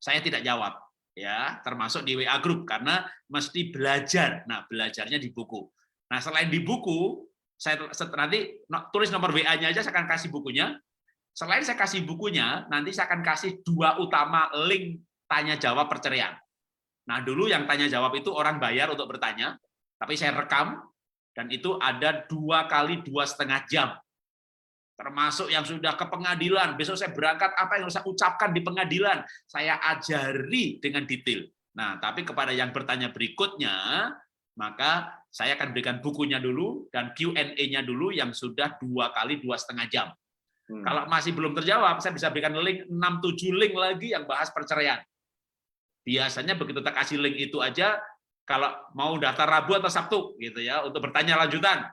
saya tidak jawab, ya, termasuk di WA Group, karena mesti belajar. Nah, belajarnya di buku. Nah, selain di buku, saya nanti tulis nomor WA-nya aja, saya akan kasih bukunya. Selain saya kasih bukunya, nanti saya akan kasih 2 utama link tanya jawab perceraian. Nah, dulu yang tanya jawab itu orang bayar untuk bertanya, tapi saya rekam, dan itu ada 2 kali 2,5 jam. Termasuk yang sudah ke pengadilan, besok saya berangkat, apa yang harus saya ucapkan di pengadilan, saya ajari dengan detail. Nah, tapi kepada yang bertanya berikutnya, maka saya akan berikan bukunya dulu, dan Q&A-nya dulu yang sudah 2 kali 2,5 jam. Kalau masih belum terjawab, saya bisa berikan link 6-7 link lagi yang bahas perceraian. Biasanya begitu tak kasih link itu aja, kalau mau daftar Rabu atau Sabtu gitu ya, untuk bertanya lanjutan,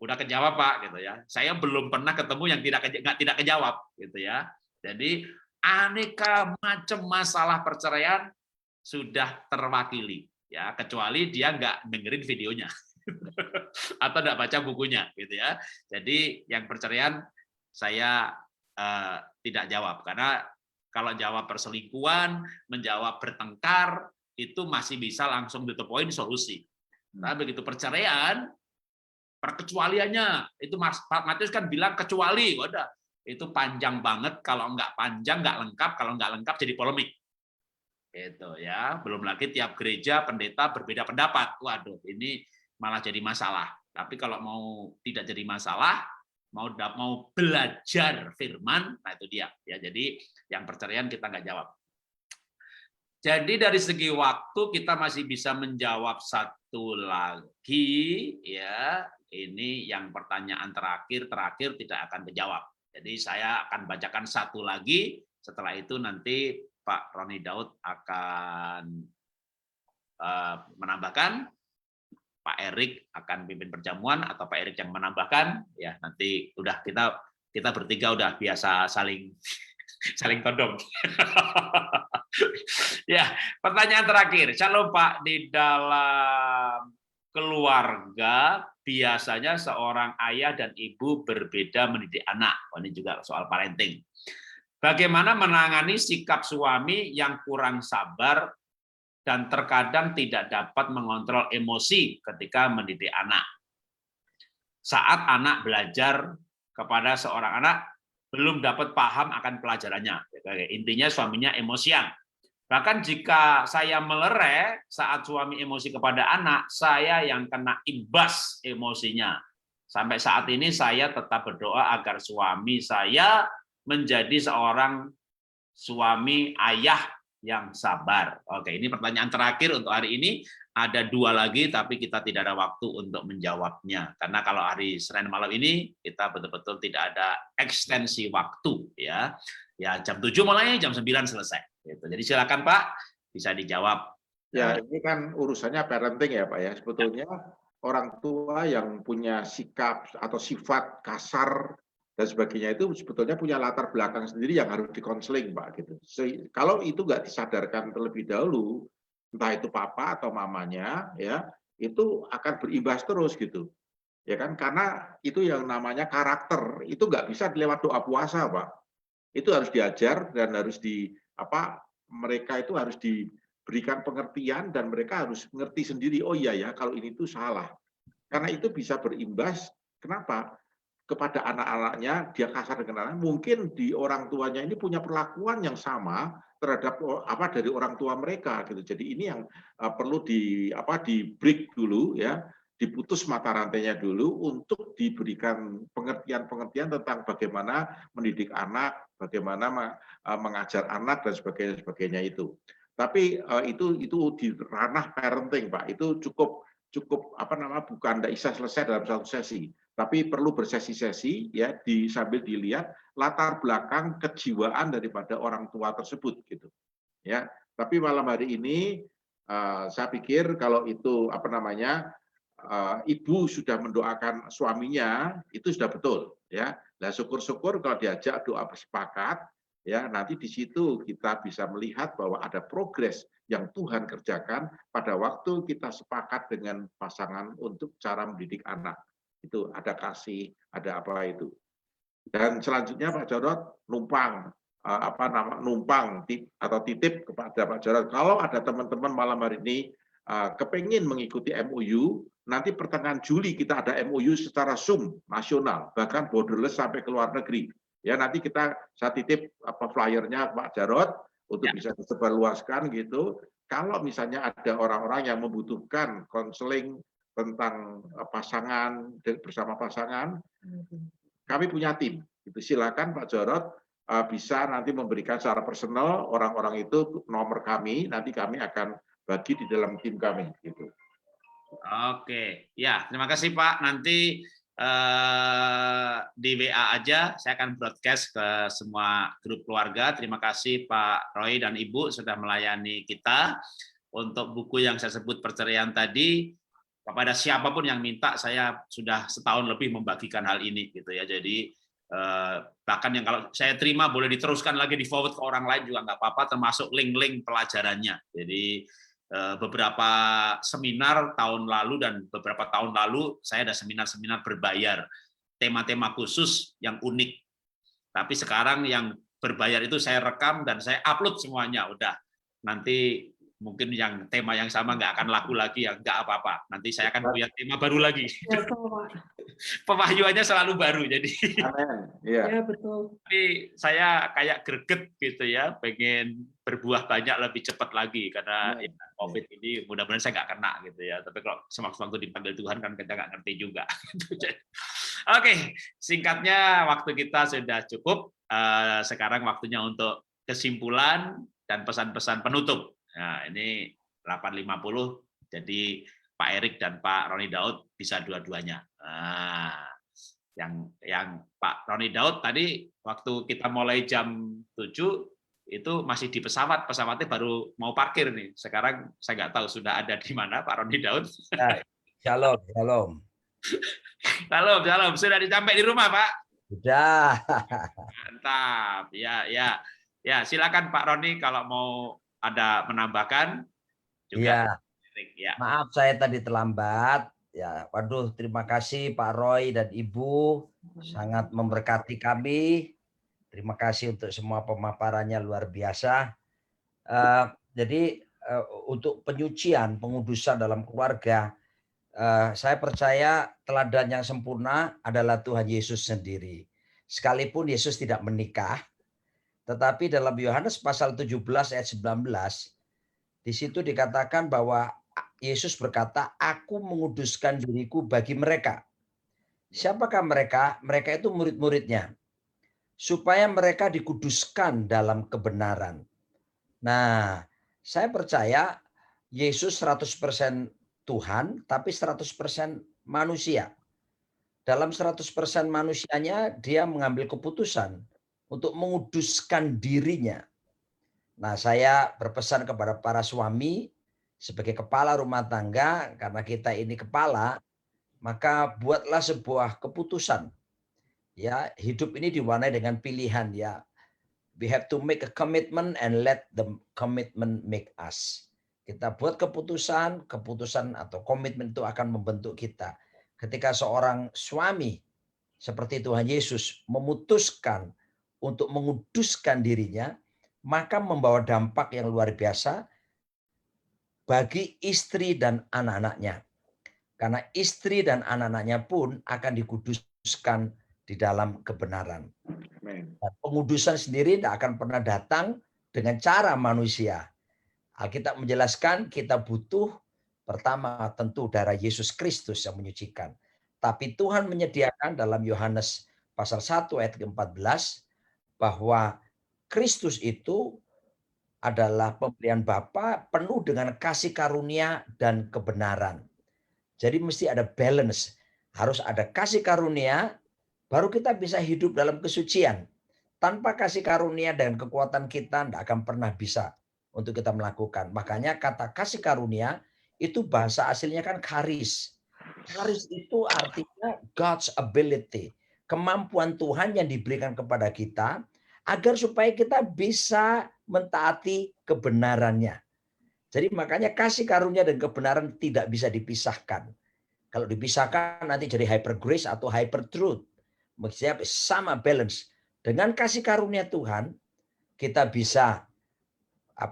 udah kejawab Pak gitu ya. Saya belum pernah ketemu yang tidak kejawab gitu ya. Jadi aneka macam masalah perceraian sudah terwakili ya, kecuali dia nggak dengerin videonya atau nggak baca bukunya gitu ya. Jadi yang perceraian saya tidak jawab, karena kalau jawab perselingkuhan, menjawab bertengkar itu masih bisa langsung to the point solusi. Nah, begitu perceraian, perkecualiannya itu Pak Matius kan bilang kecuali, wadah itu panjang banget, kalau nggak panjang nggak lengkap, kalau nggak lengkap jadi polemik itu ya. Belum lagi tiap gereja pendeta berbeda pendapat, waduh ini malah jadi masalah. Tapi kalau mau tidak jadi masalah, mau belajar firman, nah itu dia ya. Jadi yang perceraian kita nggak jawab. Jadi dari segi waktu kita masih bisa menjawab satu lagi ya. Ini yang pertanyaan terakhir tidak akan terjawab. Jadi saya akan bacakan satu lagi. Setelah itu nanti Pak Roni Daud akan menambahkan. Pak Erik akan pimpin perjamuan atau Pak Erik yang menambahkan. Ya nanti udah kita bertiga udah biasa saling todong. Ya, pertanyaan terakhir. Shalom Pak, di dalam keluarga biasanya seorang ayah dan ibu berbeda mendidik anak. Ini juga soal parenting. Bagaimana menangani sikap suami yang kurang sabar dan terkadang tidak dapat mengontrol emosi ketika mendidik anak? Saat anak belajar kepada seorang anak belum dapat paham akan pelajarannya. Intinya suaminya emosian. Bahkan jika saya melerai saat suami emosi kepada anak, saya yang kena imbas emosinya. Sampai saat ini saya tetap berdoa agar suami saya menjadi seorang suami ayah yang sabar. Oke, ini pertanyaan terakhir untuk hari ini. Ada 2 lagi, tapi kita tidak ada waktu untuk menjawabnya. Karena kalau hari Senin malam ini, kita betul-betul tidak ada ekstensi waktu. Ya, jam 7 mulai, jam 9 selesai. Gitu. Jadi silakan Pak, bisa dijawab. Ya, ini kan urusannya parenting ya Pak ya. Sebetulnya orang tua yang punya sikap atau sifat kasar dan sebagainya itu sebetulnya punya latar belakang sendiri yang harus dikonseling Pak gitu. Kalau itu nggak disadarkan terlebih dahulu, entah itu papa atau mamanya ya, itu akan berimbas terus gitu. Ya kan, karena itu yang namanya karakter, itu nggak bisa lewat doa puasa Pak. Itu harus diajar dan harus mereka itu harus diberikan pengertian dan mereka harus mengerti sendiri, oh iya ya kalau ini tuh salah. Karena itu bisa berimbas, kenapa? Kepada anak-anaknya, dia kasar dengan anak, mungkin di orang tuanya ini punya perlakuan yang sama terhadap dari orang tua mereka gitu. Jadi ini yang perlu di break dulu ya, diputus mata rantainya dulu untuk diberikan pengertian-pengertian tentang bagaimana mendidik anak, bagaimana mengajar anak dan sebagainya itu. Tapi itu di ranah parenting Pak, itu cukup bukan tidak bisa selesai dalam satu sesi, tapi perlu bersesi-sesi ya, sambil dilihat latar belakang kejiwaan daripada orang tua tersebut gitu. Ya, Tapi malam hari ini saya pikir kalau itu ibu sudah mendoakan suaminya, itu sudah betul, ya. Nah, syukur-syukur kalau diajak doa bersepakat, ya, nanti di situ kita bisa melihat bahwa ada progres yang Tuhan kerjakan pada waktu kita sepakat dengan pasangan untuk cara mendidik anak. Itu ada kasih, ada apa itu. Dan selanjutnya Pak Jarod numpang atau titip kepada Pak Jarod, kalau ada teman-teman malam hari ini kepingin mengikuti MOU, nanti pertengahan Juli kita ada MOU secara Zoom nasional, bahkan borderless sampai ke luar negeri. Ya, nanti saya titip flyernya Pak Jarod untuk bisa disebarluaskan gitu. Kalau misalnya ada orang-orang yang membutuhkan konseling tentang pasangan bersama pasangan, kami punya tim. Itu silakan Pak Jarod bisa nanti memberikan secara personal orang-orang itu nomor kami, nanti kami akan bagi di dalam tim kami. Gitu. Oke, ya terima kasih Pak. Nanti di WA aja saya akan broadcast ke semua grup keluarga. Terima kasih Pak Roy dan Ibu sudah melayani kita. Untuk buku yang saya sebut perceraian tadi, kepada siapapun yang minta, saya sudah setahun lebih membagikan hal ini gitu ya. Jadi bahkan yang kalau saya terima boleh diteruskan lagi, di forward ke orang lain juga nggak apa-apa, termasuk link-link pelajarannya. Jadi beberapa seminar tahun lalu dan beberapa tahun lalu saya ada seminar-seminar berbayar, tema-tema khusus yang unik. Tapi sekarang yang berbayar itu saya rekam dan saya upload semuanya. Udah, nanti mungkin yang tema yang sama nggak akan laku lagi, ya nggak apa-apa. Nanti saya akan punya tema baru lagi. Pemahyuannya selalu baru, jadi. Amin. Ya. Ya, betul. Tapi saya kayak greget gitu ya, pengen berbuah banyak lebih cepat lagi karena ya, COVID ini mudah-mudahan saya nggak kena gitu ya. Tapi kalau sewaktu-waktu dipanggil Tuhan kan kita nggak ngerti juga. Oke, singkatnya waktu kita sudah cukup. Sekarang waktunya untuk kesimpulan dan pesan-pesan penutup. Nah, ini 8.50, jadi Pak Erik dan Pak Roni Daud bisa dua-duanya. Nah, yang Pak Roni Daud tadi waktu kita mulai jam 7 itu masih di pesawat, pesawatnya baru mau parkir nih. Sekarang saya nggak tahu sudah ada di mana Pak Roni Daud. Shalom. Shalom. Sudah sampai di rumah, Pak? Sudah. Mantap. Ya, silakan Pak Roni kalau mau ada menambahkan juga. Ya. Maaf saya tadi terlambat. Ya, waduh, terima kasih Pak Roy dan Ibu, sangat memberkati kami. Terima kasih untuk semua pemaparannya, luar biasa. Jadi untuk penyucian, pengudusan dalam keluarga, saya percaya teladan yang sempurna adalah Tuhan Yesus sendiri. Sekalipun Yesus tidak menikah, tetapi dalam Yohanes pasal 17 ayat 19, di situ dikatakan bahwa Yesus berkata, aku menguduskan diriku bagi mereka. Siapakah mereka? Mereka itu murid-muridnya. Supaya mereka dikuduskan dalam kebenaran. Nah, saya percaya Yesus 100% Tuhan, tapi 100% manusia. Dalam 100% manusianya, dia mengambil keputusan untuk menguduskan dirinya. Nah, saya berpesan kepada para suami sebagai kepala rumah tangga, karena kita ini kepala, maka buatlah sebuah keputusan. Ya, hidup ini diwarnai dengan pilihan ya. We have to make a commitment and let the commitment make us. Kita buat keputusan atau komitmen itu akan membentuk kita. Ketika seorang suami seperti Tuhan Yesus memutuskan untuk menguduskan dirinya, maka membawa dampak yang luar biasa bagi istri dan anak-anaknya. Karena istri dan anak-anaknya pun akan dikuduskan di dalam kebenaran. Dan pengudusan sendiri tidak akan pernah datang dengan cara manusia. Alkitab menjelaskan kita butuh pertama tentu darah Yesus Kristus yang menyucikan. Tapi Tuhan menyediakan dalam Yohanes pasal 1 ayat ke-14 bahwa Kristus itu adalah pemberian Bapa penuh dengan kasih karunia dan kebenaran. Jadi mesti ada balance. Harus ada kasih karunia, baru kita bisa hidup dalam kesucian. Tanpa kasih karunia dan kekuatan kita tidak akan pernah bisa untuk kita melakukan. Makanya kata kasih karunia itu bahasa aslinya kan charis. Charis itu artinya God's ability, kemampuan Tuhan yang diberikan kepada kita agar supaya kita bisa mentaati kebenarannya. Jadi makanya kasih karunia dan kebenaran tidak bisa dipisahkan. Kalau dipisahkan nanti jadi hyper grace atau hyper truth. Maksudnya sama balance. Dengan kasih karunia Tuhan, kita bisa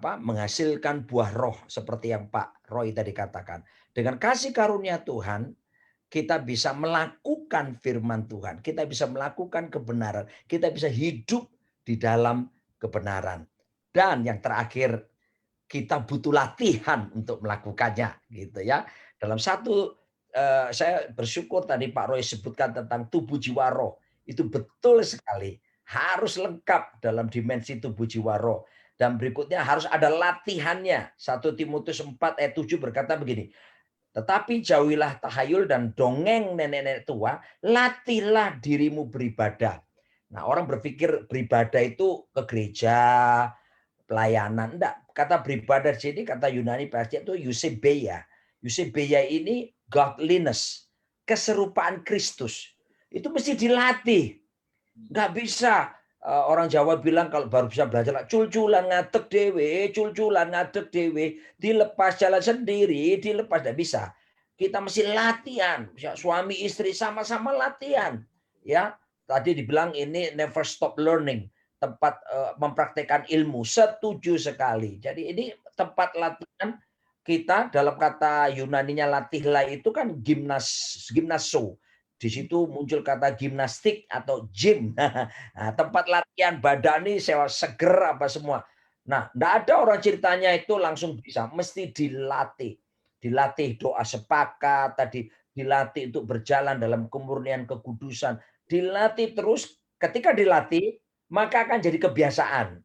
menghasilkan buah roh seperti yang Pak Roy tadi katakan. Dengan kasih karunia Tuhan, kita bisa melakukan firman Tuhan, kita bisa melakukan kebenaran, kita bisa hidup di dalam kebenaran. Dan yang terakhir, kita butuh latihan untuk melakukannya, gitu ya. Dalam satu, saya bersyukur tadi Pak Roy sebutkan tentang tubuh jiwa roh, itu betul sekali, harus lengkap dalam dimensi tubuh jiwa roh. Dan berikutnya harus ada latihannya. 1 Timotius 4 ayat 7 berkata begini, tetapi jauhilah tahayul dan dongeng nenek-nenek tua, latihlah dirimu beribadah. Nah, orang berpikir beribadah itu ke gereja, pelayanan. Enggak, kata beribadah di sini, kata Yunani pasti itu eusebeia. Eusebeia ini godliness, keserupaan Kristus. Itu mesti dilatih. Enggak bisa orang Jawa bilang kalau baru bisa belajar cul-culan ngadeg dewe, cul-culan ngadeg dewe, dilepas jalan sendiri, dilepas, tidak bisa. Kita mesti latihan, suami istri sama-sama latihan. Ya, tadi dibilang ini never stop learning, tempat mempraktekkan ilmu. Setuju sekali. Jadi ini tempat latihan kita, dalam kata Yunaninya latihlah itu kan gimnaso. Di situ muncul kata gimnastik atau gym. Nah, tempat latihan badan ini seger apa semua. Nah, enggak ada orang ceritanya itu langsung bisa, mesti dilatih. Dilatih doa sepakat, tadi dilatih untuk berjalan dalam kemurnian kekudusan. Dilatih terus, ketika dilatih, maka akan jadi kebiasaan.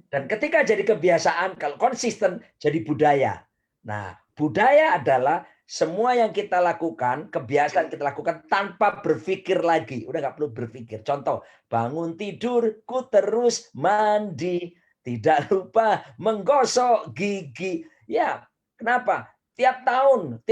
Dan ketika jadi kebiasaan, kalau konsisten jadi budaya. Nah, budaya adalah semua yang kita lakukan, kebiasaan kita lakukan tanpa berpikir lagi. Udah nggak perlu berpikir. Contoh, bangun tidur, ku terus mandi. Tidak lupa menggosok gigi. Ya, kenapa? Tiap tahun,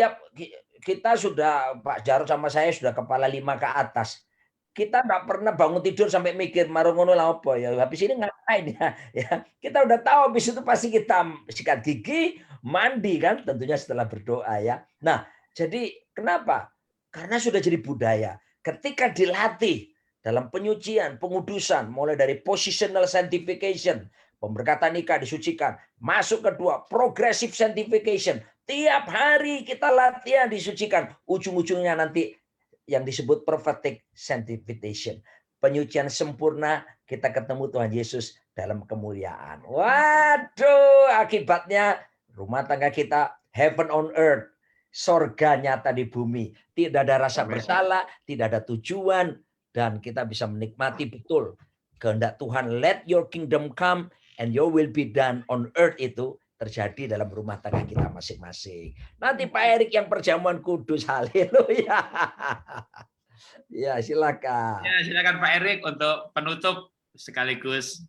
kita sudah, Pak Jarod sama saya sudah kepala 5 ke atas. Kita nggak pernah bangun tidur sampai mikir marungono lah apa ya, habis ini ngapain ya. Kita udah tahu habis itu pasti kita sikat gigi, mandi kan, tentunya setelah berdoa ya. Nah, jadi kenapa? Karena sudah jadi budaya. Ketika dilatih dalam penyucian, pengudusan, mulai dari positional sanctification, pemberkatan nikah disucikan, masuk kedua, progressive sanctification. Tiap hari kita latihan disucikan, ujung-ujungnya nanti yang disebut prophetic sanctification. Penyucian sempurna, kita ketemu Tuhan Yesus dalam kemuliaan. Waduh, akibatnya rumah tangga kita heaven on earth. Sorga nyata di bumi. Tidak ada rasa bersalah, tidak ada tujuan, dan kita bisa menikmati betul kehendak Tuhan. Let your kingdom come and your will be done on earth itu terjadi dalam rumah tangga kita masing-masing. Nanti Pak Erik yang perjamuan kudus, haleluya. Ya, silakan. Ya, silakan Pak Erik untuk penutup sekaligus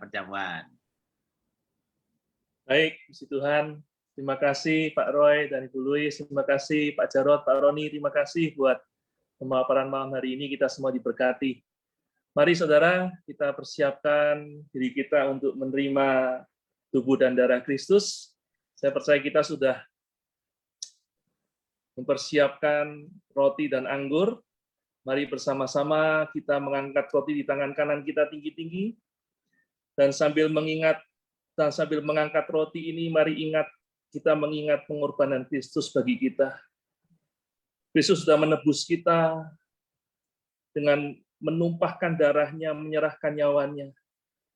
perjamuan. Baik, puji Tuhan. Terima kasih Pak Roy dan Ibu Louis. Terima kasih Pak Jarod, Pak Roni. Terima kasih buat pemaparan malam hari ini. Kita semua diberkati. Mari saudara, kita persiapkan diri kita untuk menerima tubuh dan darah Kristus. Saya percaya kita sudah mempersiapkan roti dan anggur. Mari bersama-sama kita mengangkat roti di tangan kanan kita tinggi-tinggi. Dan sambil mengangkat roti ini, mari kita mengingat pengorbanan Kristus bagi kita. Kristus sudah menebus kita dengan menumpahkan darahnya, menyerahkan nyawanya,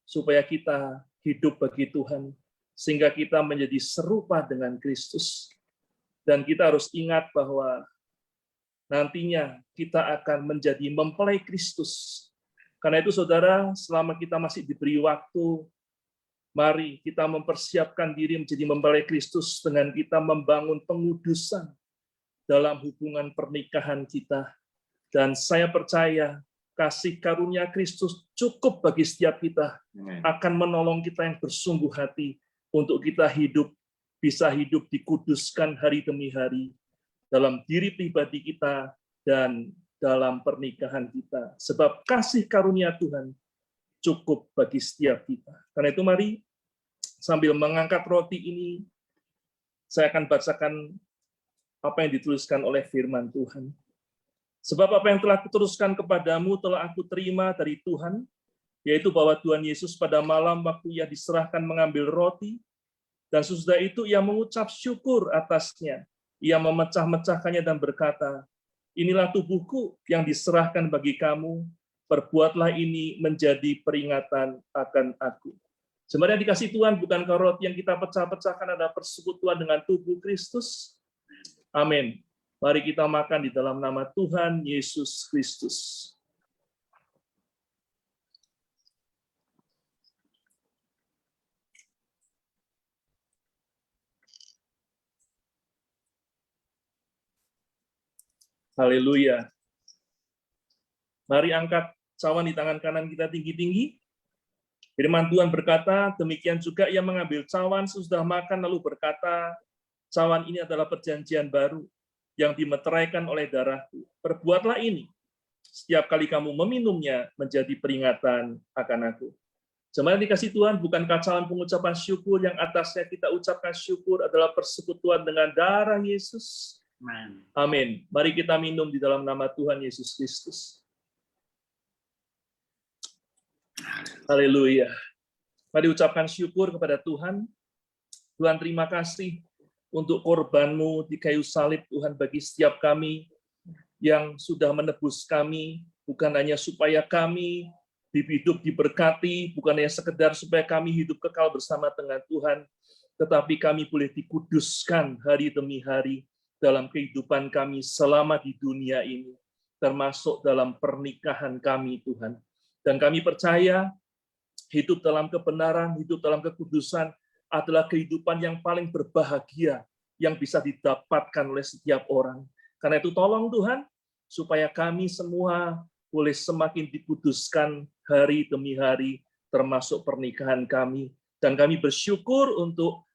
supaya kita hidup bagi Tuhan, sehingga kita menjadi serupa dengan Kristus. Dan kita harus ingat bahwa nantinya kita akan menjadi mempelai Kristus. Karena itu saudara, selama kita masih diberi waktu, mari kita mempersiapkan diri menjadi mempelai Kristus dengan kita membangun pengudusan dalam hubungan pernikahan kita. Dan saya percaya kasih karunia Kristus cukup bagi setiap kita, akan menolong kita yang bersungguh hati untuk kita bisa hidup dikuduskan hari demi hari dalam diri pribadi kita dan dalam pernikahan kita. Sebab kasih karunia Tuhan cukup bagi setiap kita. Karena itu mari sambil mengangkat roti ini, saya akan bacakan apa yang dituliskan oleh firman Tuhan. Sebab apa yang telah kuteruskan kepadamu telah aku terima dari Tuhan, yaitu bahwa Tuhan Yesus pada malam waktu ia diserahkan mengambil roti, dan sesudah itu ia mengucap syukur atasnya. Ia memecah-mecahkannya dan berkata, inilah tubuhku yang diserahkan bagi kamu, perbuatlah ini menjadi peringatan akan aku. Sebenarnya dikasih Tuhan, bukankah roti yang kita pecah-pecahkan adalah persekutuan dengan tubuh Kristus? Amin. Mari kita makan di dalam nama Tuhan Yesus Kristus. Haleluya. Mari angkat cawan di tangan kanan kita tinggi-tinggi. Firman Tuhan berkata, demikian juga ia mengambil cawan sesudah makan lalu berkata, cawan ini adalah perjanjian baru yang dimeteraikan oleh darahku. Perbuatlah ini setiap kali kamu meminumnya menjadi peringatan akan aku. Jemaat dikasih Tuhan, bukankah cawan pengucapan syukur yang atasnya kita ucapkan syukur adalah persekutuan dengan darah Yesus? Amin. Mari kita minum di dalam nama Tuhan Yesus Kristus. Haleluya. Mari ucapkan syukur kepada Tuhan. Tuhan, terima kasih untuk korban-Mu di kayu salib, Tuhan, bagi setiap kami yang sudah menebus kami, bukan hanya supaya kami hidup diberkati, bukan hanya sekedar supaya kami hidup kekal bersama dengan Tuhan, tetapi kami boleh dikuduskan hari demi hari dalam kehidupan kami selama di dunia ini, termasuk dalam pernikahan kami, Tuhan. Dan kami percaya hidup dalam kebenaran, hidup dalam kekudusan adalah kehidupan yang paling berbahagia yang bisa didapatkan oleh setiap orang. Karena itu tolong Tuhan, supaya kami semua boleh semakin dikuduskan hari demi hari, termasuk pernikahan kami. Dan kami bersyukur untuk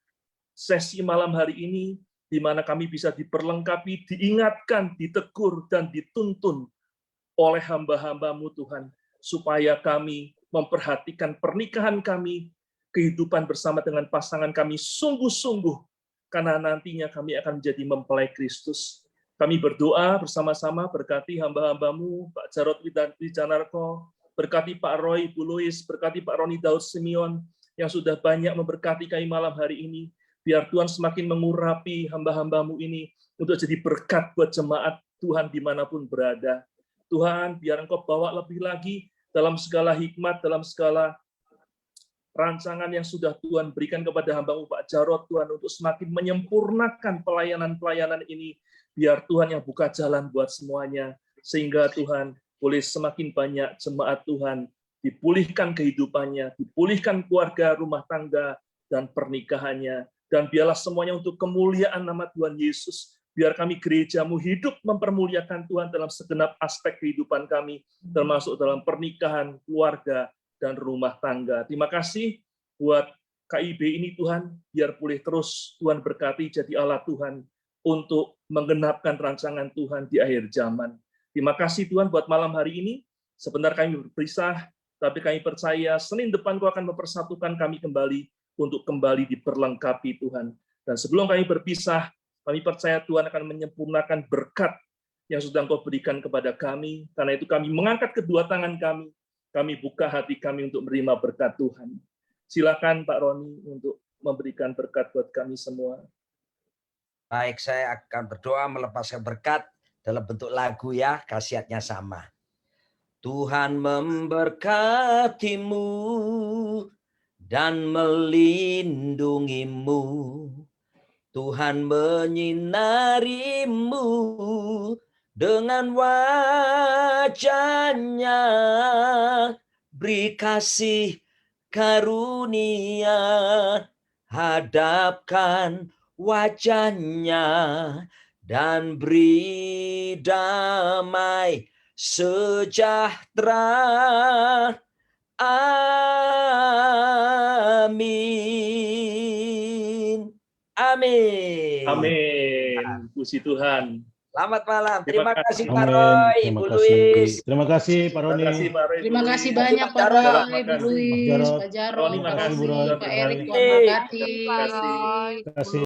sesi malam hari ini, di mana kami bisa diperlengkapi, diingatkan, ditegur, dan dituntun oleh hamba-hamba-Mu Tuhan, supaya kami memperhatikan pernikahan kami, kehidupan bersama dengan pasangan kami sungguh-sungguh, karena nantinya kami akan menjadi mempelai Kristus. Kami berdoa bersama-sama, berkati hamba-hamba-Mu, Pak Jarod Wijanarko, berkati Pak Roy, Bu Louis, berkati Pak Roni Daud Simeon, yang sudah banyak memberkati kami malam hari ini. Biar Tuhan semakin mengurapi hamba-hamba-Mu ini, untuk jadi berkat buat jemaat Tuhan dimanapun berada. Tuhan, biar Engkau bawa lebih lagi dalam segala hikmat, dalam segala rancangan yang sudah Tuhan berikan kepada hamba-Mu Pak Jarod, Tuhan, untuk semakin menyempurnakan pelayanan-pelayanan ini, biar Tuhan yang buka jalan buat semuanya, sehingga Tuhan boleh semakin banyak jemaat Tuhan dipulihkan kehidupannya, dipulihkan keluarga, rumah tangga, dan pernikahannya, dan biarlah semuanya untuk kemuliaan nama Tuhan Yesus. Biar kami gereja-Mu hidup mempermuliakan Tuhan dalam segenap aspek kehidupan kami, termasuk dalam pernikahan, keluarga, dan rumah tangga. Terima kasih buat KIB ini Tuhan, biar boleh terus Tuhan berkati jadi Allah Tuhan untuk menggenapkan rancangan Tuhan di akhir zaman. Terima kasih Tuhan buat malam hari ini. Sebentar kami berpisah, tapi kami percaya Senin depan Kau akan mempersatukan kami kembali untuk kembali diperlengkapi Tuhan. Dan sebelum kami berpisah, kami percaya Tuhan akan menyempurnakan berkat yang sudah Engkau berikan kepada kami. Karena itu kami mengangkat kedua tangan kami buka hati kami untuk menerima berkat Tuhan. Silakan Pak Roni untuk memberikan berkat buat kami semua. Baik, saya akan berdoa melepaskan berkat dalam bentuk lagu ya, khasiatnya sama. Tuhan memberkatimu dan melindungimu. Tuhan menyinarimu dengan wajah-Nya, beri kasih karunia, hadapkan wajah-Nya dan beri damai sejahtera. Amin. Amin. Amin. Puji Tuhan. Selamat malam. Terima Terima kasih Amin. Pak Roy, Terima Ibu kasih. Luis. Terima kasih Pak Terima Roni. kasih Pak Roy. Terima Bu kasih Luis. banyak Pak Pak Jarod. Roy, Bu Terima kasih. Luis, Jarod. Pak Jarod, Roni, Terima kasih, Bu makasih, Roy. Pak Erik, Terima Tuhan kasih. berkati. Pak Roy. Terima kasih.